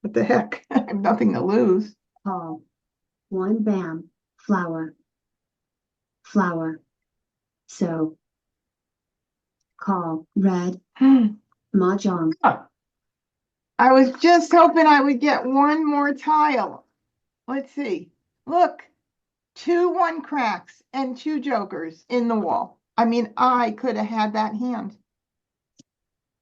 What the heck? I have nothing to lose. Call. 1 bam. Flower. Flower. So. Call. Red. Mah Jongg. I was just hoping I would get one more tile. Let's see. Look, 2 1 cracks and 2 jokers in the wall. I mean, I could have had that hand.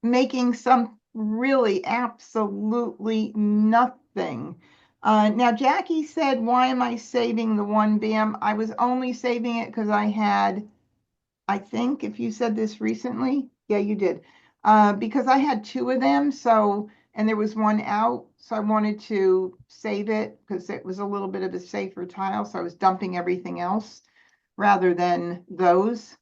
Making some really absolutely nothing. Now, Jackie said, why am I saving the 1 bam? I was only saving it because I had, I think if you said this recently, yeah, you did. Because I had 2 of them, so, and there was 1 out, so I wanted to save it because it was a little bit of a safer tile, so I was dumping everything else rather than those.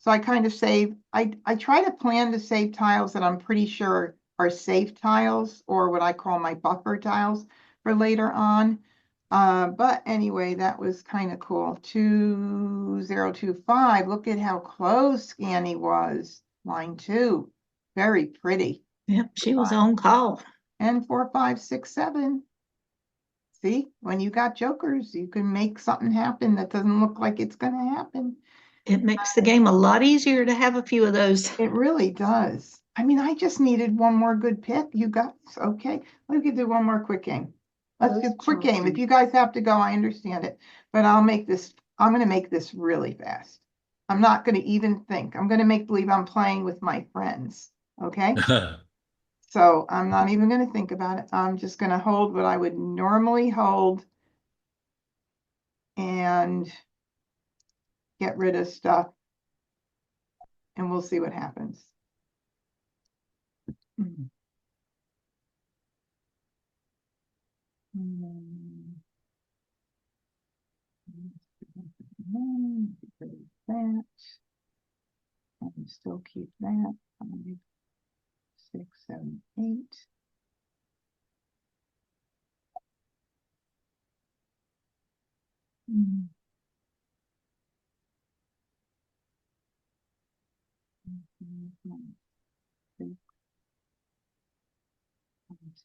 So I kind of save, I try to plan to save tiles that I'm pretty sure are safe tiles or what I call my buffer tiles for later on. But anyway, that was kind of cool. 2025, look at how close Scanny was. Line 2, very pretty. Yep, she was on call. And 4, 5, 6, 7. See, when you got jokers, you can make something happen that doesn't look like it's going to happen. It makes the game a lot easier to have a few of those. It really does. I mean, I just needed one more good pick. You guys, okay? We could do one more quick game. Let's do Yes, quick game. If Charleston. you guys have to go, I understand it. But I'm going to make this really fast. I'm not going to even think. I'm going to make believe I'm playing with my friends. Okay? So I'm not even going to think about it. I'm just going to hold what I would normally hold and get rid of stuff. And we'll see what happens. Mm. That. I can still keep that. 5, 6, 7, 8. Mm.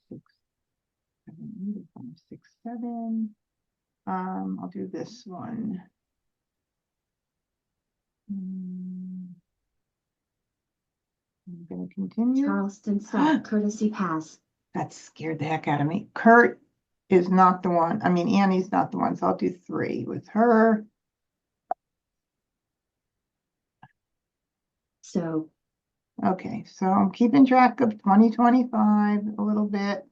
6, 7, 8, 5, 6, 7. I'll do this one. I'm going to continue. Charleston stop. Courtesy pass. That scared the heck out of me. Kurt is not the one. I mean, Annie's not the one, so I'll do 3 with her. So. Okay, so I'm keeping track of 2025 a little bit.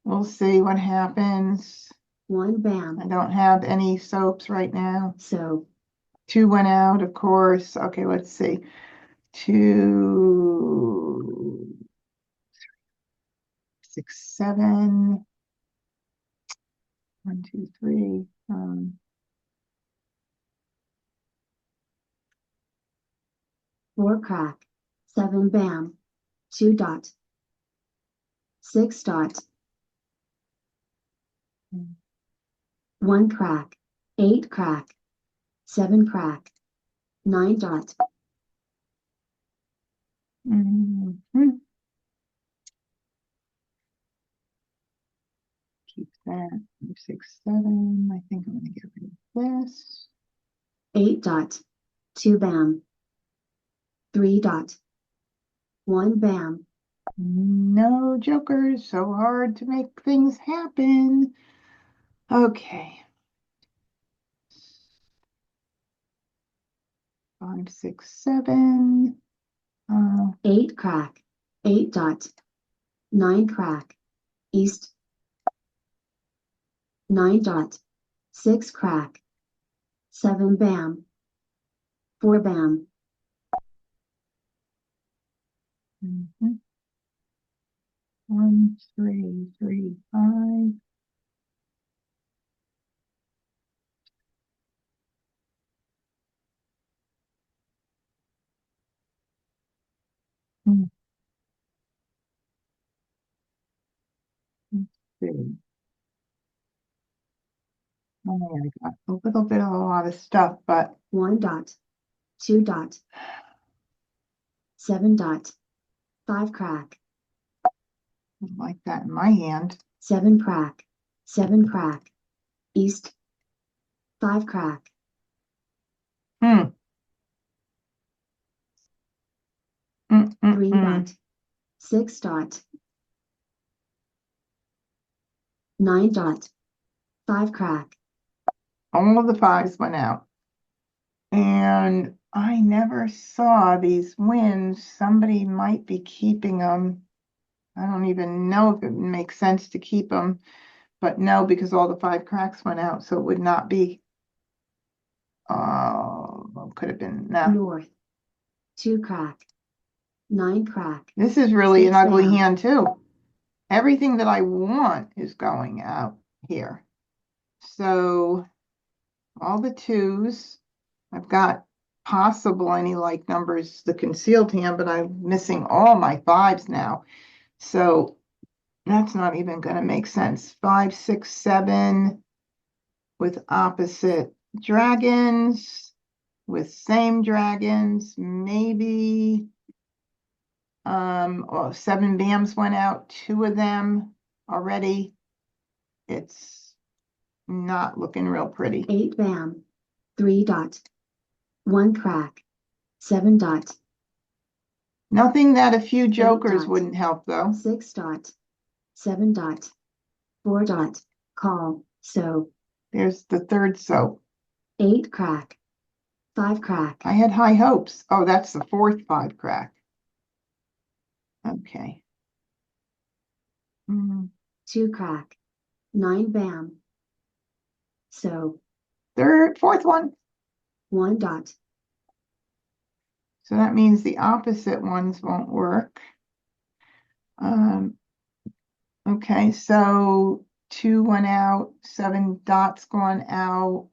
We'll see what happens. 1 bam. I don't have any soaps right now. So. 2 went out, of course. Okay, let's see. 2, 6, 7. 1, 2, 3. 4 crack. 7 bam. 2 dot. 6 dot. 1 crack. 8 crack. 7 crack. 9 dot. Mhm. that, 5, 6, 7. I think I'm gonna get rid of this. 8 dot. 2 bam. 3 dot. 1 bam. No jokers, so hard to make things happen. Okay. 5, 6, 7. 8 crack. 8 dot. 9 crack. East. 9 dot. 6 crack. 7 bam. 4 bam. mhm. 1, 3, 3, 5. Hmm. Let's see. Oh, I got a little bit of a lot of stuff, but 1 dot. 2 dot. 7 dot. 5 crack. I don't like that in my hand. 7 crack. 7 crack. East. 5 crack. Hmm. 3 dot. 6 dot. 9 dot. 5 crack. All of the 5s went out. And I never saw these wins. Somebody might be keeping them. I don't even know if it makes sense to keep them, but no, because all the 5 cracks went out, so it would not be. Could have been no. North. 2 crack. 9 crack. This is really an 6 ugly bam. hand too. Everything that I want is going out here. So all the 2s. I've got possible any like numbers, the concealed hand, but I'm missing all my 5s now. So that's not even going to make sense. 5, 6, 7 with opposite dragons, with same dragons, maybe. 7 bams went out, 2 of them already. It's not looking real pretty. 8 bam. 3 dot. 1 crack. 7 dot. Nothing that a few jokers dot. wouldn't help though. 6 dot. 7 dot. 4 dot. Call. So. There's the 3rd soap. 8 crack. 5 crack. I had high hopes. Oh, that's the 4th 5 crack. Okay. 2 crack. 9 bam. So. 4th one. 1 dot. So that means the opposite ones won't work. Okay, so 2 went out, 7 dots gone out,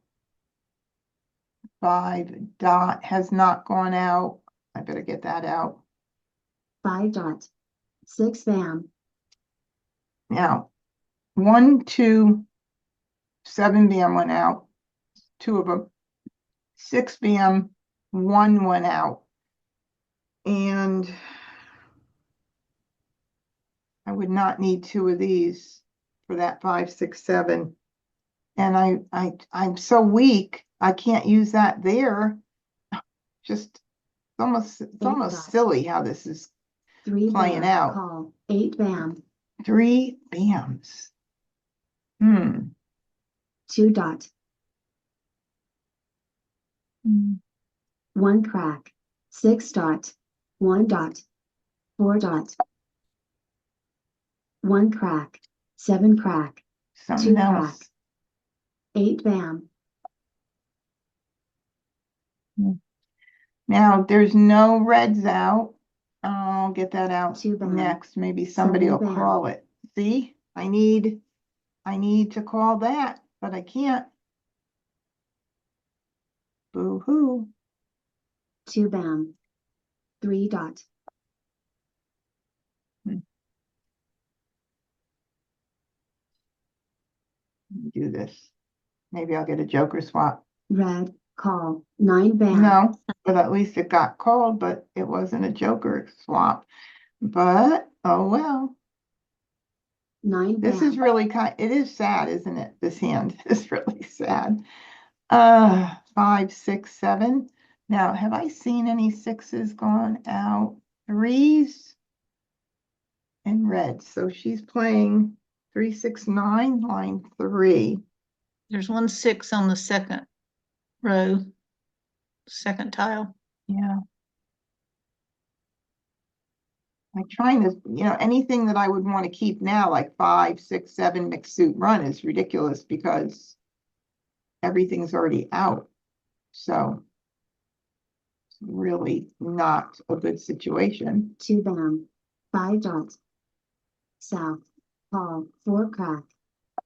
5 dot has not gone out. I better get that out. 5 dot. 6 bam. Now, 1, 2, 7 bam went out, 2 of them. 6 bam, 1 went out. And I would not need 2 of these for that 5, 6, 7. And I'm so weak, I can't use that there. Just it's almost silly how this is 3 playing bam. out. Call. 8 bam. 3 bams. 2 dot. 1 crack. 6 dot. 1 dot. 4 dot. 1 crack. 7 crack. Something 2 else. crack. 8 bam. Now there's no reds out. I'll get that out 2 bam. next. Maybe somebody will 7 bam. call it. See, I need to call that, but I can't. Boo-hoo. 2 bam. 3 dot. Do this. Maybe I'll get a joker swap. Red. Call. 9 bam. No, but at least it got called, but it wasn't a joker swap. But oh well. 9 This is bam. really it is sad, isn't it? This hand is really sad. 5, 6, 7. Now, have I seen any sixes gone out? Threes and red. So she's playing 3, 6, 9, line 3. There's 1 6 on the second row, second tile. Yeah. I'm trying to, anything that I would want to keep now, like 5, 6, 7 mixed suit run is ridiculous because everything's already out. So it's really not a good situation. 2 bam. 5 dot. South. Call. 4 crack.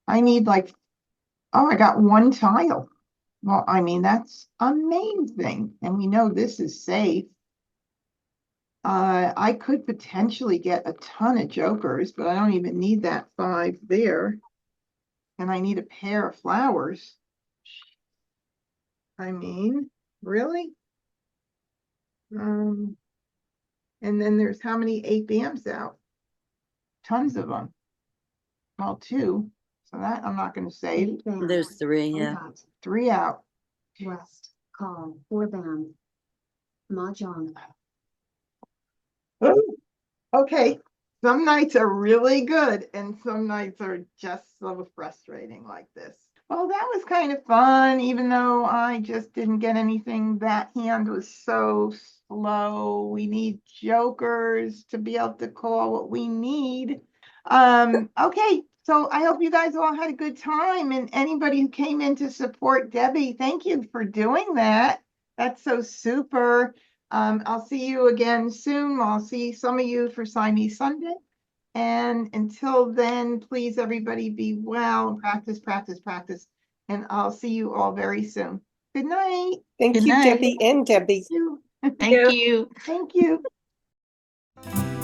I need like, oh, I got 1 tile. Well, I mean, that's amazing. And we know this is safe. I could potentially get a ton of jokers, but I don't even need that 5 there. And I need a pair of flowers. I mean, really? And then there's how many 8 bams out? Tons of them. Well, 2. So that I'm not going to save. 8 bam. There's 3, 4 yeah. dot. 3 out. West. Call. 4 bam. Mah Jongg. Ooh, okay, some nights are really good and some nights are just so frustrating like this. Well, that was kind of fun, even though I just didn't get anything. That hand was so slow. We need jokers to be able to call what we need. Okay, so I hope you guys all had a good time, and anybody who came in to support Debbie, thank you for doing that. That's so super. I'll see you again soon. I'll see some of you for Siamese Sunday. And until then, please, everybody, be well, practice, practice, practice. And I'll see you all very soon. Good night. Thank Good you, night. Debbie and Debbie. Thank you. Thank you. Thank you.